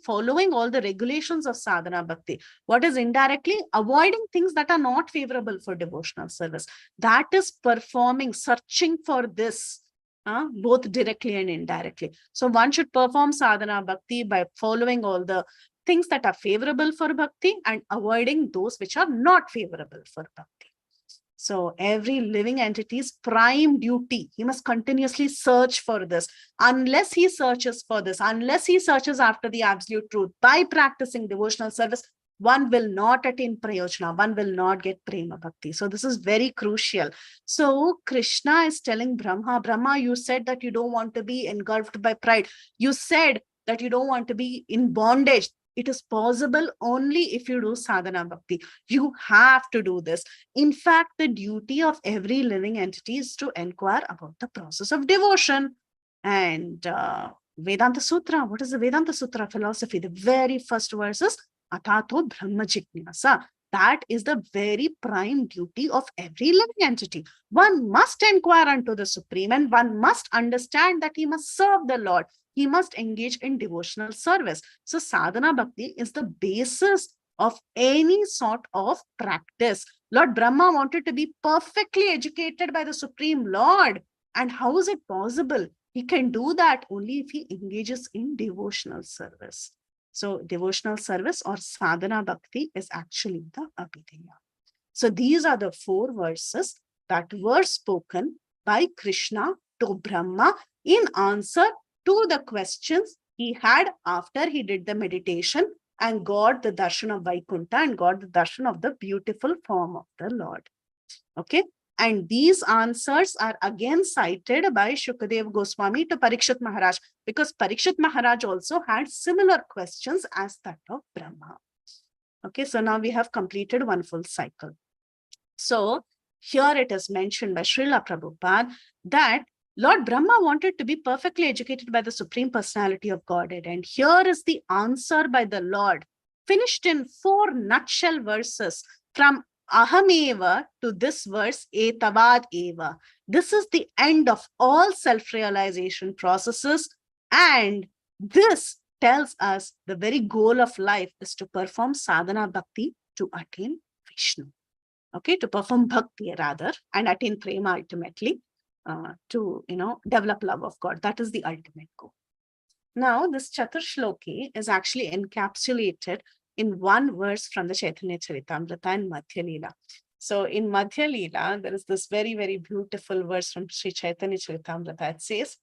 following all the regulations of sadhana bhakti. What is indirectly? Avoiding things that are not favorable for devotional service. That is performing, searching for this, both directly and indirectly. So one should perform sadhana bhakti by following all the things that are favorable for bhakti and avoiding those which are not favorable for bhakti. So every living entity's prime duty, he must continuously search for this. Unless he searches for this, unless he searches after the absolute truth by practicing devotional service, one will not attain prayojana, one will not get prema bhakti. So this is very crucial. So Krishna is telling Brahma, you said that you don't want to be engulfed by pride. You said that you don't want to be in bondage. It is possible only if you do sadhana bhakti. You have to do this. In fact, the duty of every living entity is to inquire about the process of devotion. And Vedanta Sutra, what is the Vedanta Sutra philosophy? The very first verse is Atato Brahma Jignasa. That is the very prime duty of every living entity. One must inquire unto the Supreme, and one must understand that he must serve the Lord. He must engage in devotional service. So sadhana bhakti is the basis of any sort of practice. Lord Brahma wanted to be perfectly educated by the Supreme Lord. And how is it possible? He can do that only if he engages in devotional service. So devotional service or sadhana bhakti is actually the abhideya. So these are the 4 verses that were spoken by Krishna to Brahma in answer to the questions he had after he did the meditation and got the darshan of Vaikuntha and got the darshan of the beautiful form of the Lord. Okay. And these answers are again cited by Shukadev Goswami to Parikshit Maharaj, because Parikshit Maharaj also had similar questions as that of Brahma. Okay, so now we have completed one full cycle. So here it is mentioned by Srila Prabhupada that Lord Brahma wanted to be perfectly educated by the Supreme Personality of Godhead. And here is the answer by the Lord, finished in 4 nutshell verses from Ahameva to this verse, Etavad Eva. This is the end of all self-realization processes. And this tells us the very goal of life is to perform sadhana bhakti to attain Vishnu. Okay, to perform bhakti rather, and attain prema ultimately, to develop love of God. That is the ultimate goal. Now, this Chaturshloki is actually encapsulated in one verse from the Chaitanya Charitamrita and Madhya Leela. So in Madhya Leela, there is this very, very beautiful verse from Sri Chaitanya Charitamrita. It says,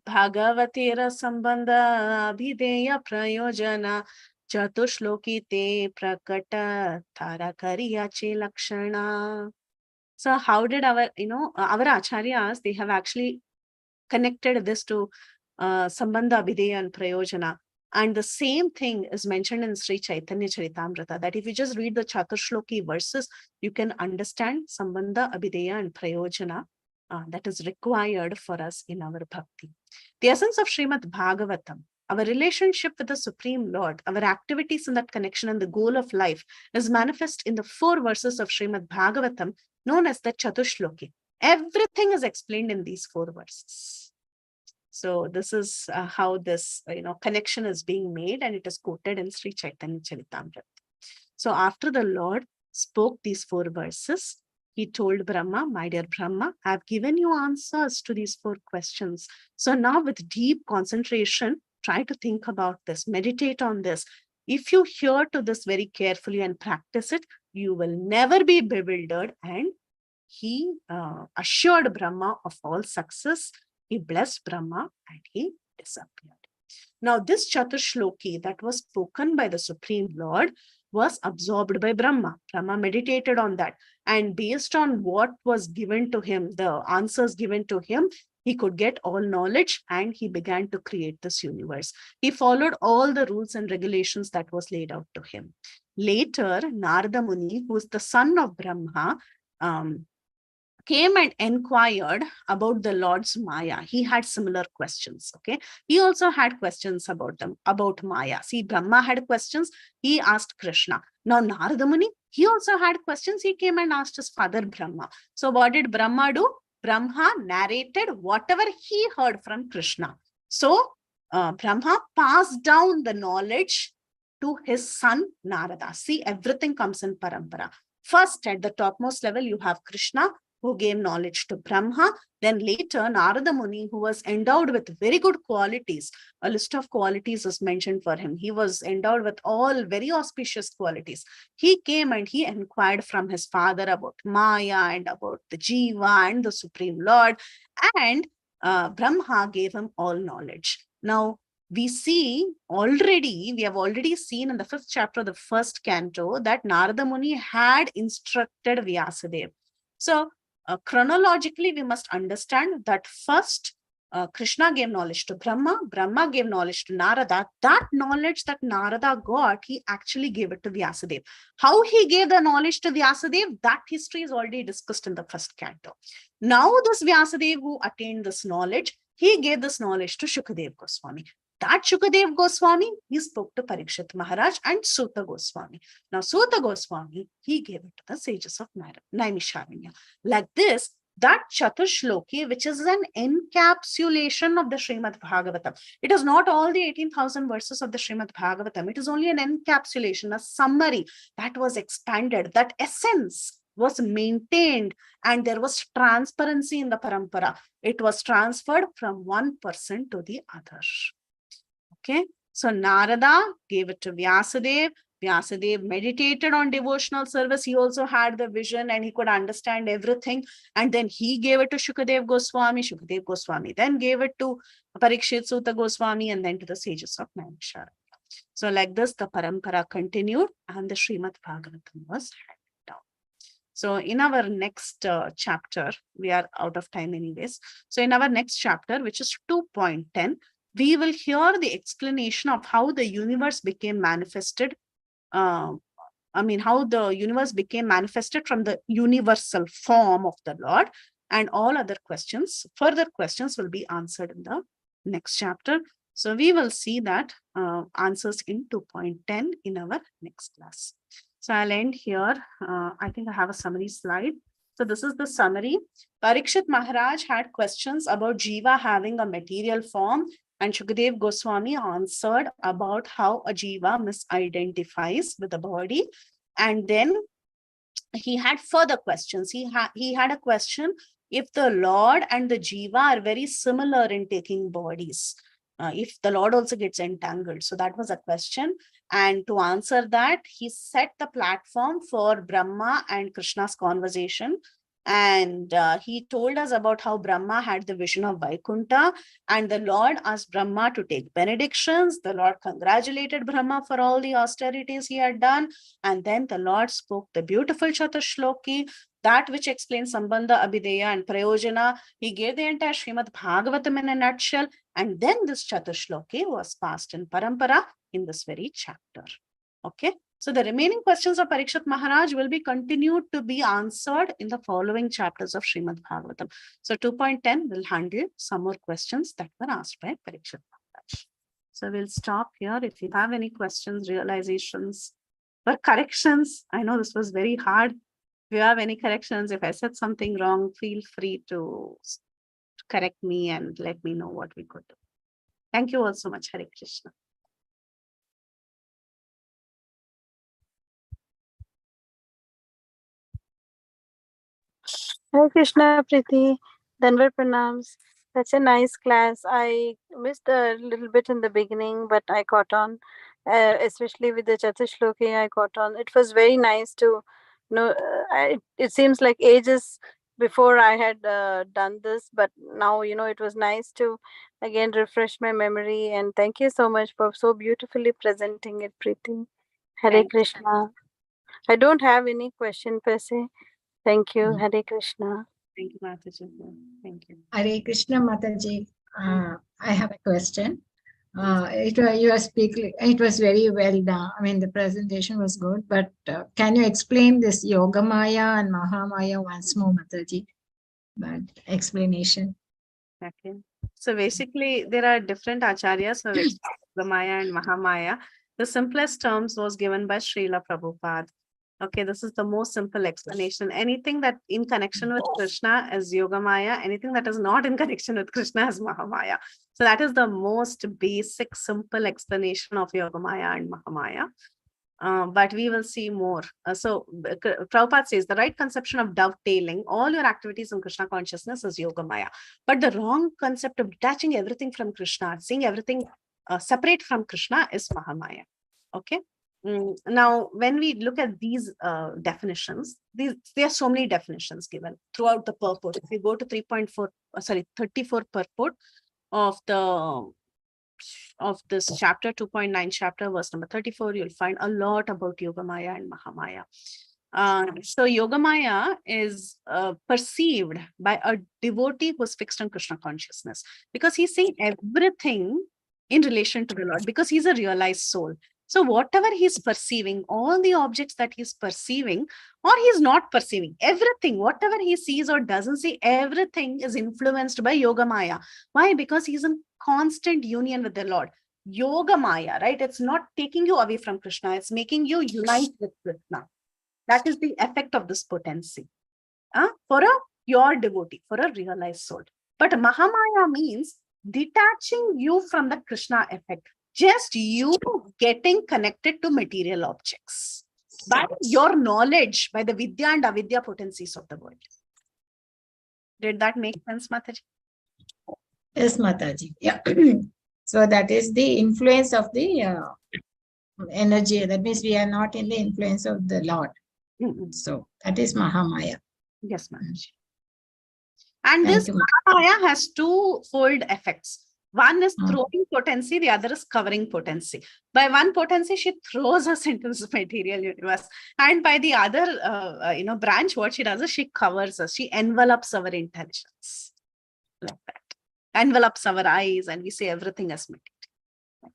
Bhagavatera Sambandha Abhideya Prayojana Chaturshloki te prakata tarakariyache lakshana. So how did our acharyas, they have actually connected this to Sambandha, Abhideya and Prayojana. And the same thing is mentioned in Sri Chaitanya Charitamrita, that if you just read the Chaturshloki verses, you can understand Sambandha, Abhideya and Prayojana that is required for us in our bhakti. The essence of Srimad Bahagvatam, our relationship with the Supreme Lord, our activities in that connection and the goal of life is manifest in the 4 verses of Srimad Bahagvatam known as the Chaturshloki. Everything is explained in these 4 verses. So this is how this connection is being made, and it is quoted in Sri Chaitanya Charitamrita. So after the Lord spoke these 4 verses, he told Brahma, my dear Brahma, I have given you answers to these 4 questions. So now with deep concentration, try to think about this, meditate on this. If you hear to this very carefully and practice it, you will never be bewildered. And he assured Brahma of all success. He blessed Brahma and he disappeared. Now this Chaturshloki that was spoken by the Supreme Lord was absorbed by Brahma. Brahma meditated on that. And based on what was given to him, the answers given to him, he could get all knowledge and he began to create this universe. He followed all the rules and regulations that was laid out to him. Later, Narada Muni, who is the son of Brahma, came and inquired about the Lord's Maya. He had similar questions. Okay. He also had questions about them, about Maya. See, Brahma had questions. He asked Krishna. Now, Narada Muni, he also had questions. He came and asked his father Brahma. So what did Brahma do? Brahma narrated whatever he heard from Krishna. So Brahma passed down the knowledge to his son Narada. See, everything comes in parampara. First, at the topmost level, you have Krishna, who gave knowledge to Brahma. Then later, Narada Muni, who was endowed with very good qualities. A list of qualities is mentioned for him. He was endowed with all very auspicious qualities. He came and he inquired from his father about Maya and about the Jiva and the Supreme Lord. And Brahma gave him all knowledge. Now, we have already seen in the 5th chapter of the 1st canto that Narada Muni had instructed Vyasadeva. So, chronologically, we must understand that first, Krishna gave knowledge to Brahma, Brahma gave knowledge to Narada. That knowledge that Narada got, he actually gave it to Vyasadeva. How he gave the knowledge to Vyasadeva, that history is already discussed in the 1st canto. Now, this Vyasadeva who attained this knowledge, he gave this knowledge to Shukadeva Goswami. That Shukadeva Goswami, he spoke to Parikshit Maharaj and Suta Goswami. Now, Suta Goswami, he gave it to the sages of Naimisharanya. Like this, that Chatushloki, which is an encapsulation of the Srimad Bahagvatam. It is not all the 18,000 verses of the Srimad Bahagvatam. It is only an encapsulation, a summary that was expanded. That essence was maintained, and there was transparency in the parampara. It was transferred from one person to the other. Okay, so Narada gave it to Vyasadeva. Vyasadeva meditated on devotional service. He also had the vision and he could understand everything. And then he gave it to Shukadeva Goswami. Shukadeva Goswami then gave it to Parikshit Suta Goswami and then to the sages of Naimisharanya. So like this, the parampara continued and the Srimad Bahagavatam was handed down. So in our next chapter, we are out of time anyways. So in our next chapter, which is 2.10, we will hear the explanation of how the universe became manifested. How the universe became manifested from the universal form of the Lord, and all other questions, further questions will be answered in the next chapter. So we will see that answers in 2.10 in our next class. So I'll end here. I think I have a summary slide. So this is the summary. Parikshit Maharaj had questions about Jiva having a material form, and Shukadeva Goswami answered about how a Jiva misidentifies with the body. And then he had further questions. He had a question if the Lord and the Jiva are very similar in taking bodies. If the Lord also gets entangled. So that was a question. And to answer that, he set the platform for Brahma and Krishna's conversation. And he told us about how Brahma had the vision of Vaikuntha, and the Lord asked Brahma to take benedictions. The Lord congratulated Brahma for all the austerities he had done. And then the Lord spoke the beautiful Chatushloki, that which explains Sambandha, Abhideya, and Prayojana. He gave the entire Srimad Bhagavatam in a nutshell. And then this Chatushloki was passed in Parampara in this very chapter. Okay. So the remaining questions of Parikshit Maharaj will be continued to be answered in the following chapters of Srimad Bahagvatam. So 2.10 will handle some more questions that were asked by Parikshit Maharaj. So we'll stop here. If you have any questions, realizations, or corrections, I know this was very hard. If you have any corrections, if I said something wrong, feel free to correct me and let me know what we could do. Thank you all so much. Hare Krishna. Hare Krishna, Preethi. Danvar pranams. Such a nice class. I missed a little bit in the beginning, but I caught on, especially with the Chatushloki. I caught on. It was very nice to know. It seems like ages before I had done this, but now it was nice to again refresh my memory. And thank you so much for so beautifully presenting it, Preethi. Hare Krishna. I don't have any question per se. Thank you. Hare Krishna. Thank you, Mataji. Thank you. Hare Krishna, Mataji. I have a question. You are speaking. It was very well done. I mean, the presentation was good. But can you explain this Yoga Maya and Mahamaya once more, Mataji? that explanation. Okay. So basically, there are different acharyas who have explained Yogamaya and Mahamaya. The simplest terms was given by Srila Prabhupada. Okay, this is the most simple explanation. Anything that in connection with Krishna is Yogamaya, anything that is not in connection with Krishna is Mahamaya. So that is the most basic, simple explanation of Yogamaya and Mahamaya. But we will see more. Prabhupada says the right conception of dovetailing all your activities in Krishna consciousness is Yogamaya. But the wrong concept of detaching everything from Krishna, seeing everything separate from Krishna is Mahamaya. Okay. Now, when we look at these definitions, there are so many definitions given throughout the purport. If you go to 34 purport of this chapter, 2.9 chapter, verse number 34, you'll find a lot about Yogamaya and Mahamaya. So Yogamaya is perceived by a devotee who's fixed on Krishna consciousness, because he's seeing everything in relation to the Lord, because he's a realized soul. So whatever he's perceiving, all the objects that he's perceiving or he's not perceiving, everything, whatever he sees or doesn't see, everything is influenced by Yogamaya. Why? Because he's in constant union with the Lord. Yogamaya, right? It's not taking you away from Krishna. It's making you unite with Krishna. That is the effect of this potency for a pure devotee, for a realized soul. But Mahamaya means detaching you from the Krishna effect. Just you getting connected to material objects by your knowledge, by the Vidya and Avidya potencies of the world. Did that make sense, Mataji? Yes, Mataji. Yeah. So that is the influence of the energy. That means we are not in the influence of the Lord. So that is Mahamaya. Yes, Mataji. And Thank this you, Mahamaya has two-fold effects. One is throwing potency, the other is covering potency. By one potency, she throws us into this material universe. And by the other branch, what she does is she covers us. She envelops our intelligence. Like that. Envelops our eyes, and we see everything as material.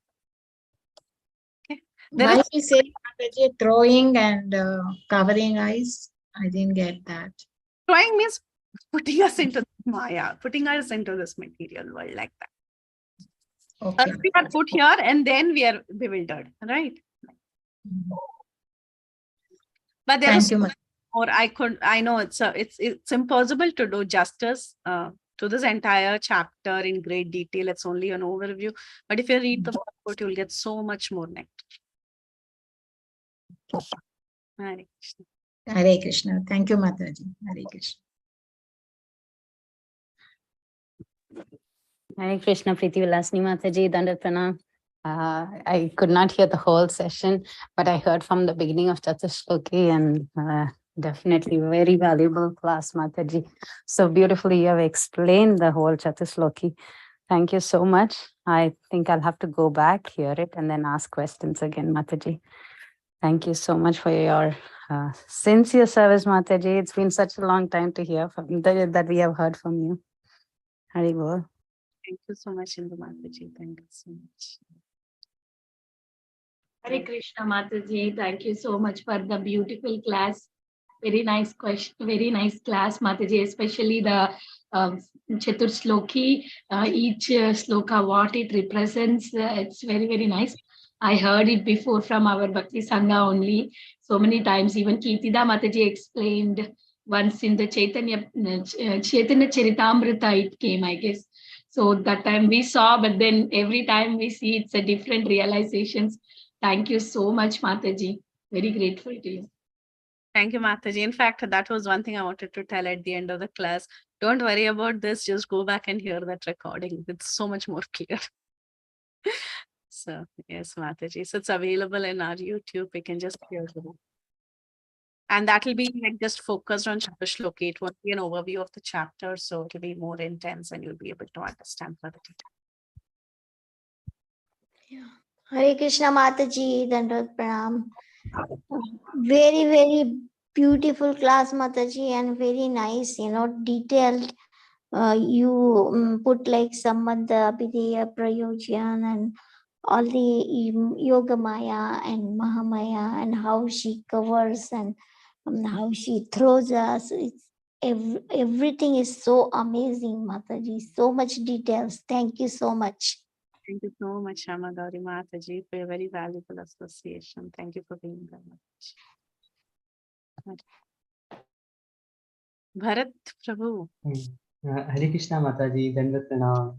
Okay. Why we say Mataji, throwing and covering eyes? I didn't get that. Throwing means putting us into Maya, putting us into this material world like that. Okay. We are put here and then we are bewildered, right? But there is more. I know it's impossible to do justice to this entire chapter in great detail. It's only an overview. But if you read the report, you'll get so much more nectar. Hare Krishna. Hare Krishna. Thank you, Mataji. Hare Krishna. Hare Krishna, Preethi Vilasini Mataji, Dandat Pranam. I could not hear the whole session, but I heard from the beginning of Chaturshloki, and definitely very valuable class, Mataji. So beautifully you have explained the whole Chaturshloki. Thank you so much. I think I'll have to go back, hear it, and then ask questions again, Mataji. Thank you so much for your sincere service, Mataji. It's been such a long time to hear from that we have heard from you. Hari Bol. Thank you so much, Indu Mataji. Thank you so much. Hare Krishna, Mataji. Thank you so much for the beautiful class. Very nice question. Very nice class, Mataji. Especially the Chatur Shloki. Each sloka, what it represents. It's very, very nice. I heard it before from our Bhakti Sangha only. So many times. Even Kirtida Mataji explained once in the Chaitanya Charitamrita it came, I guess. So that time we saw, but then every time we see, it's a different realizations. Thank you so much, Mataji. Very grateful to you. Thank you, Mataji. In fact, that was one thing I wanted to tell at the end of the class. Don't worry about this. Just go back and hear that recording. It's so much more clear. So, yes, Mataji. So it's available in our YouTube. We can just hear it. And that will be like just focused on Chaturshloki. It won't be an overview of the chapter. So it will be more intense and you'll be able to understand further detail. Yeah. Hare Krishna, Mataji, Dandat Pranam. Very, very beautiful class, Mataji, and very nice, detailed. You put like Sambandha, Abhideya, Prayojan, and all the Yogamaya and Mahamaya, and how she covers and how she throws us. Everything is so amazing, Mataji. So much details. Thank you so much. Thank you so much, Shamadori Mataji, for your very valuable association. Thank you for being there. Bharat Prabhu. Hare Krishna Mataji, Dandavat Pranam.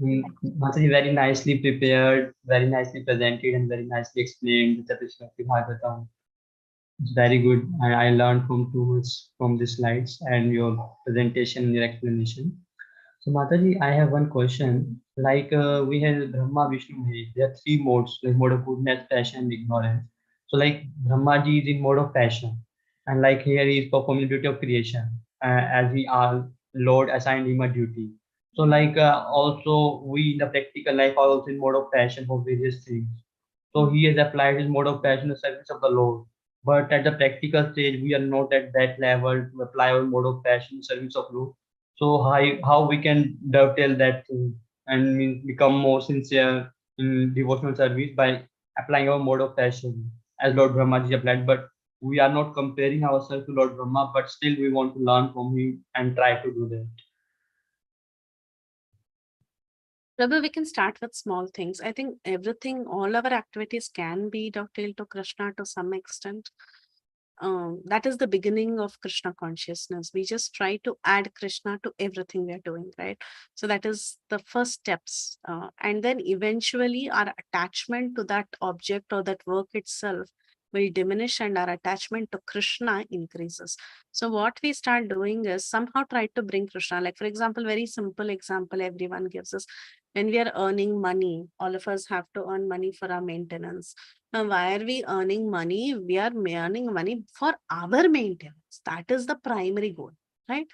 Mataji very nicely prepared, very nicely presented, and very nicely explained the Srimad Bahagvatam. It's very good. I learned from too much from the slides and your presentation and your explanation. So Mataji, I have one question. Like we have Brahma, Vishnu, Mahesh. There are three modes, like mode of goodness, passion, and ignorance. So like Brahmaji is in mode of passion, and like here he is performing the duty of creation, as he our Lord assigned him a duty. So like also we in the practical life are also in mode of passion for various things. So he has applied his mode of passion to service of the Lord. But at the practical stage, we are not at that level to apply our mode of passion in service of Lord. So how we can dovetail that thing and become more sincere in devotional service by applying our mode of passion as Lord Brahmaji applied. But we are not comparing ourselves to Lord Brahma, but still we want to learn from him and try to do that. Prabhu, we can start with small things. I think everything, all our activities can be dovetailed to Krishna to some extent. That is the beginning of Krishna consciousness. We just try to add Krishna to everything we are doing, right? So that is the first steps. And then eventually our attachment to that object or that work itself will diminish and our attachment to Krishna increases. So what we start doing is somehow try to bring Krishna. Like for example, very simple example everyone gives us. When we are earning money, all of us have to earn money for our maintenance. Now, why are we earning money? We are earning money for our maintenance. That is the primary goal, right?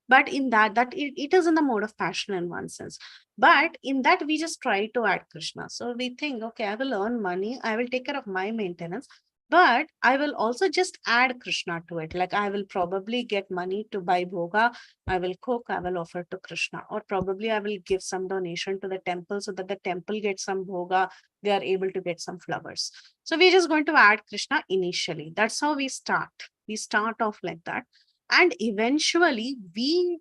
But in that it is in the mode of passion in one sense. But in that, we just try to add Krishna. So we think, okay, I will earn money. I will take care of my maintenance. But I will also just add Krishna to it. Like I will probably get money to buy bhoga. I will cook. I will offer to Krishna. Or probably I will give some donation to the temple so that the temple gets some bhoga. They are able to get some flowers. So we're just going to add Krishna initially. That's how we start. We start off like that. And eventually we,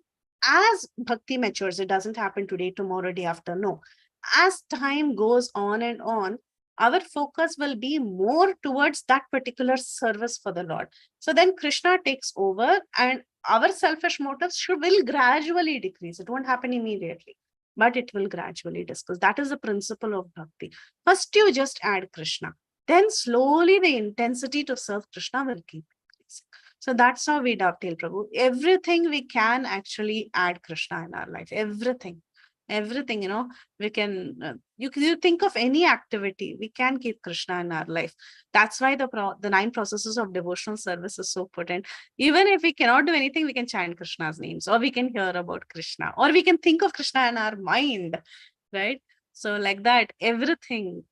as bhakti matures, it doesn't happen today, tomorrow, day after. No. As time goes on and on, our focus will be more towards that particular service for the Lord. So then Krishna takes over and our selfish motives will gradually decrease. It won't happen immediately, but it will gradually decrease. That is the principle of bhakti. First, you just add Krishna. Then slowly the intensity to serve Krishna will keep increasing. So that's how we dovetail, Prabhu. Everything we can actually add Krishna in our life. Everything. Everything, we can, you think of any activity, we can keep Krishna in our life. That's why the 9 processes of devotional service is so potent. Even if we cannot do anything, we can chant Krishna's names, or we can hear about Krishna, or we can think of Krishna in our mind, right? So like that, everything,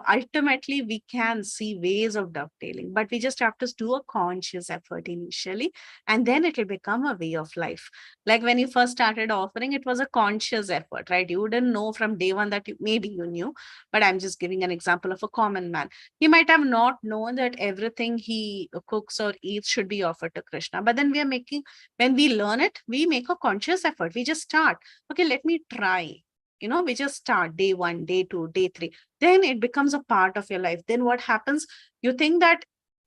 ultimately we can see ways of dovetailing, but we just have to do a conscious effort initially, and then it will become a way of life. Like when you first started offering, it was a conscious effort, right? You didn't know from day one that maybe you knew, but I'm just giving an example of a common man. He might have not known that everything he cooks or eats should be offered to Krishna. But then when we learn it, we make a conscious effort. We just start, okay, let me try. We just start day 1, day 2, day 3. Then it becomes a part of your life. Then what happens? You think that,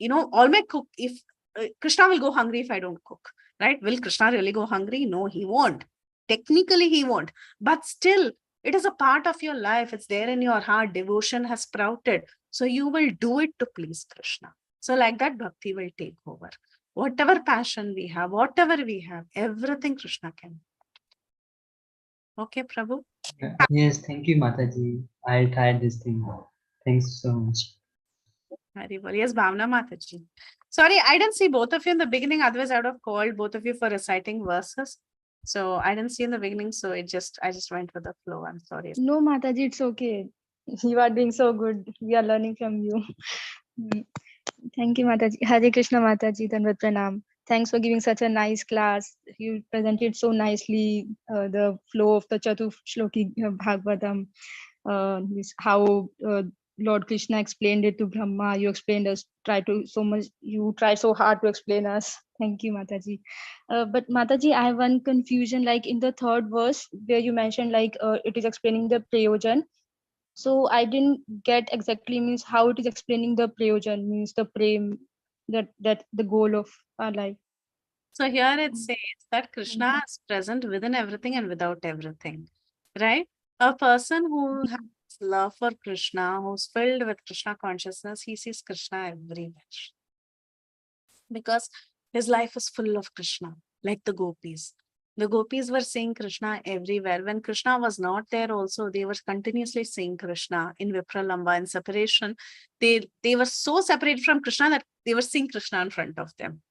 all my cook, if Krishna will go hungry if I don't cook, right? Will Krishna really go hungry? No, he won't. Technically, he won't. But still, it is a part of your life. It's there in your heart. Devotion has sprouted. So you will do it to please Krishna. So like that, bhakti will take over. Whatever passion we have, whatever we have, everything Krishna can. Okay, Prabhu? Yes, thank you, Mataji. I tried this thing. Thanks so much. Yes, Bhavna Mataji. Sorry, I didn't see both of you in the beginning. Otherwise, I would have called both of you for reciting verses. So I didn't see in the beginning. So I just went with the flow. I'm sorry. No, Mataji, it's okay. You are doing so good. We are learning from you. Thank you, Mataji. Hare Krishna, Mataji. Dandavat Pranam. Thanks for giving such a nice class. You presented so nicely the flow of the Chatu Shloki Bhagavatam, how Lord Krishna explained it to Brahma. You explained us, you tried so hard to explain us. Thank you, Mataji. But Mataji, I have one confusion, like in the third verse where you mentioned like it is explaining the prayojan. So I didn't get exactly means how it is explaining the prayojan, means the prem, that the goal of our life. So here it says that Krishna is present within everything and without everything, right? A person who has love for Krishna, who's filled with Krishna consciousness, he sees Krishna everywhere because his life is full of Krishna, like the gopis. The gopis were seeing Krishna everywhere. When Krishna was not there also, they were continuously seeing Krishna in Vipralamba, in separation. They were so separated from Krishna that they were seeing Krishna in front of them.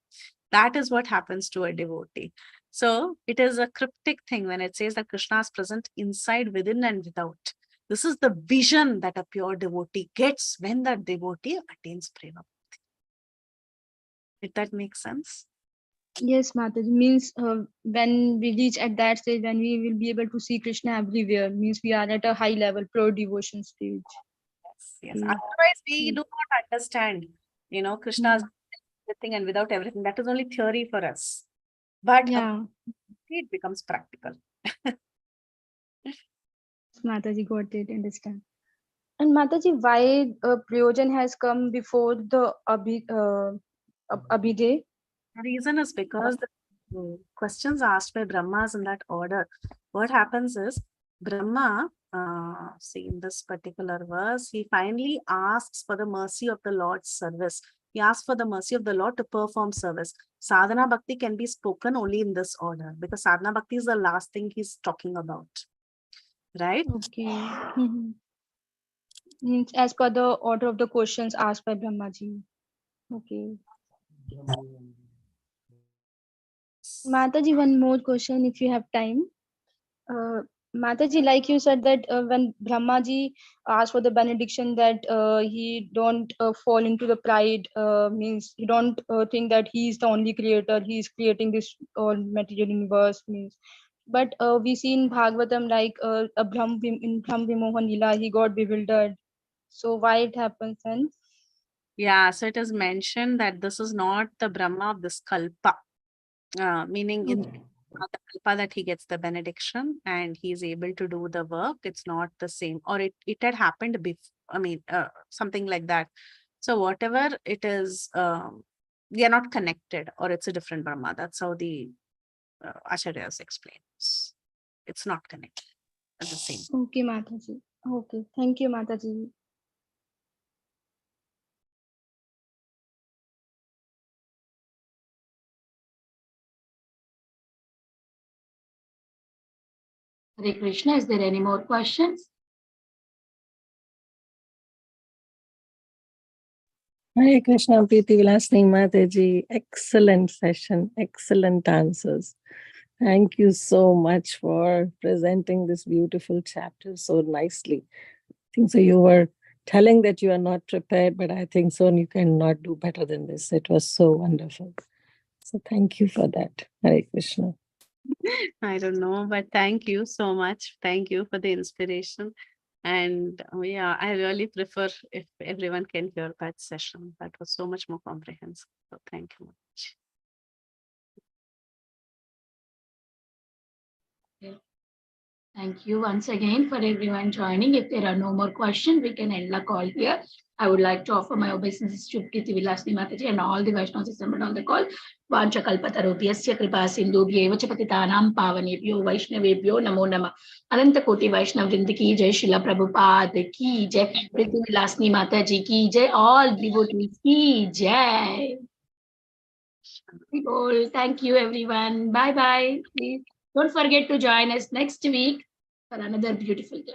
That is what happens to a devotee. So it is a cryptic thing when it says that Krishna is present inside, within, and without. This is the vision that a pure devotee gets when that devotee attains prema. Did that make sense? Yes, Mataji, means when we reach at that stage, then we will be able to see Krishna everywhere, means we are at a high level, pure devotion stage. Yes. Otherwise, we do not understand, Krishna is everything and without everything. That is only theory for us. But yeah, it becomes practical. Mataji, got it, understand. And Mataji, why Prayojan has come before the Abhiday? The reason is because the questions asked by Brahma is in that order. What happens is Brahma, see in this particular verse, he finally asks for the mercy of the Lord's service. He asks for the mercy of the Lord to perform service. Sadhana Bhakti can be spoken only in this order because Sadhana Bhakti is the last thing he's talking about. Right? Okay. Means as per the order of the questions asked by Brahmaji. Okay. Mataji, one more question if you have time. Mataji, like you said that when Brahmaji asked for the benediction that he don't fall into the pride, means he don't think that he is the only creator, he is creating this all material universe, means. But we see in Bhagavatam like in Brahm Vimohan Lila, he got bewildered. So why it happens then? Yeah, so it is mentioned that this is not the Brahma of this Kalpa, meaning in the Kalpa that he gets the benediction and he is able to do the work. It's not the same, or it had happened before, something like that. So whatever it is, we are not connected, or it's a different Brahma. That's how the Acharyas explains. It's not connected. It's the same. Okay, Mataji. Okay, thank you, Mataji. Hare Krishna, is there any more questions? Hare Krishna, Preethi Vilasini Mataji. Excellent session, excellent answers. Thank you so much for presenting this beautiful chapter so nicely. I think so you were telling that you are not prepared, but I think so you cannot do better than this. It was so wonderful. So thank you for that. Hare Krishna. I don't know, but thank you so much. Thank you for the inspiration. And yeah, I really prefer if everyone can hear that session. That was so much more comprehensive. So thank you much. Thank you once again for everyone joining. If there are no more questions, we can end the call here. I would like to offer my obeisances to Preethi Vilasini Mataji and all the Vaishnavas assembled on the call. Vanchakalpatarubhyasya kripa sindhubhyev cha patitanam pavanebhyo Vaishnavebhyo namo namah. Ananta Koti Vaishnav Vrinda ki jai, Srila Prabhupada ki jai, Preethi Vilasini Mataji ki jai, all devotees ki jai. Thank you everyone. Bye bye. Please don't forget to join us next week for another beautiful class.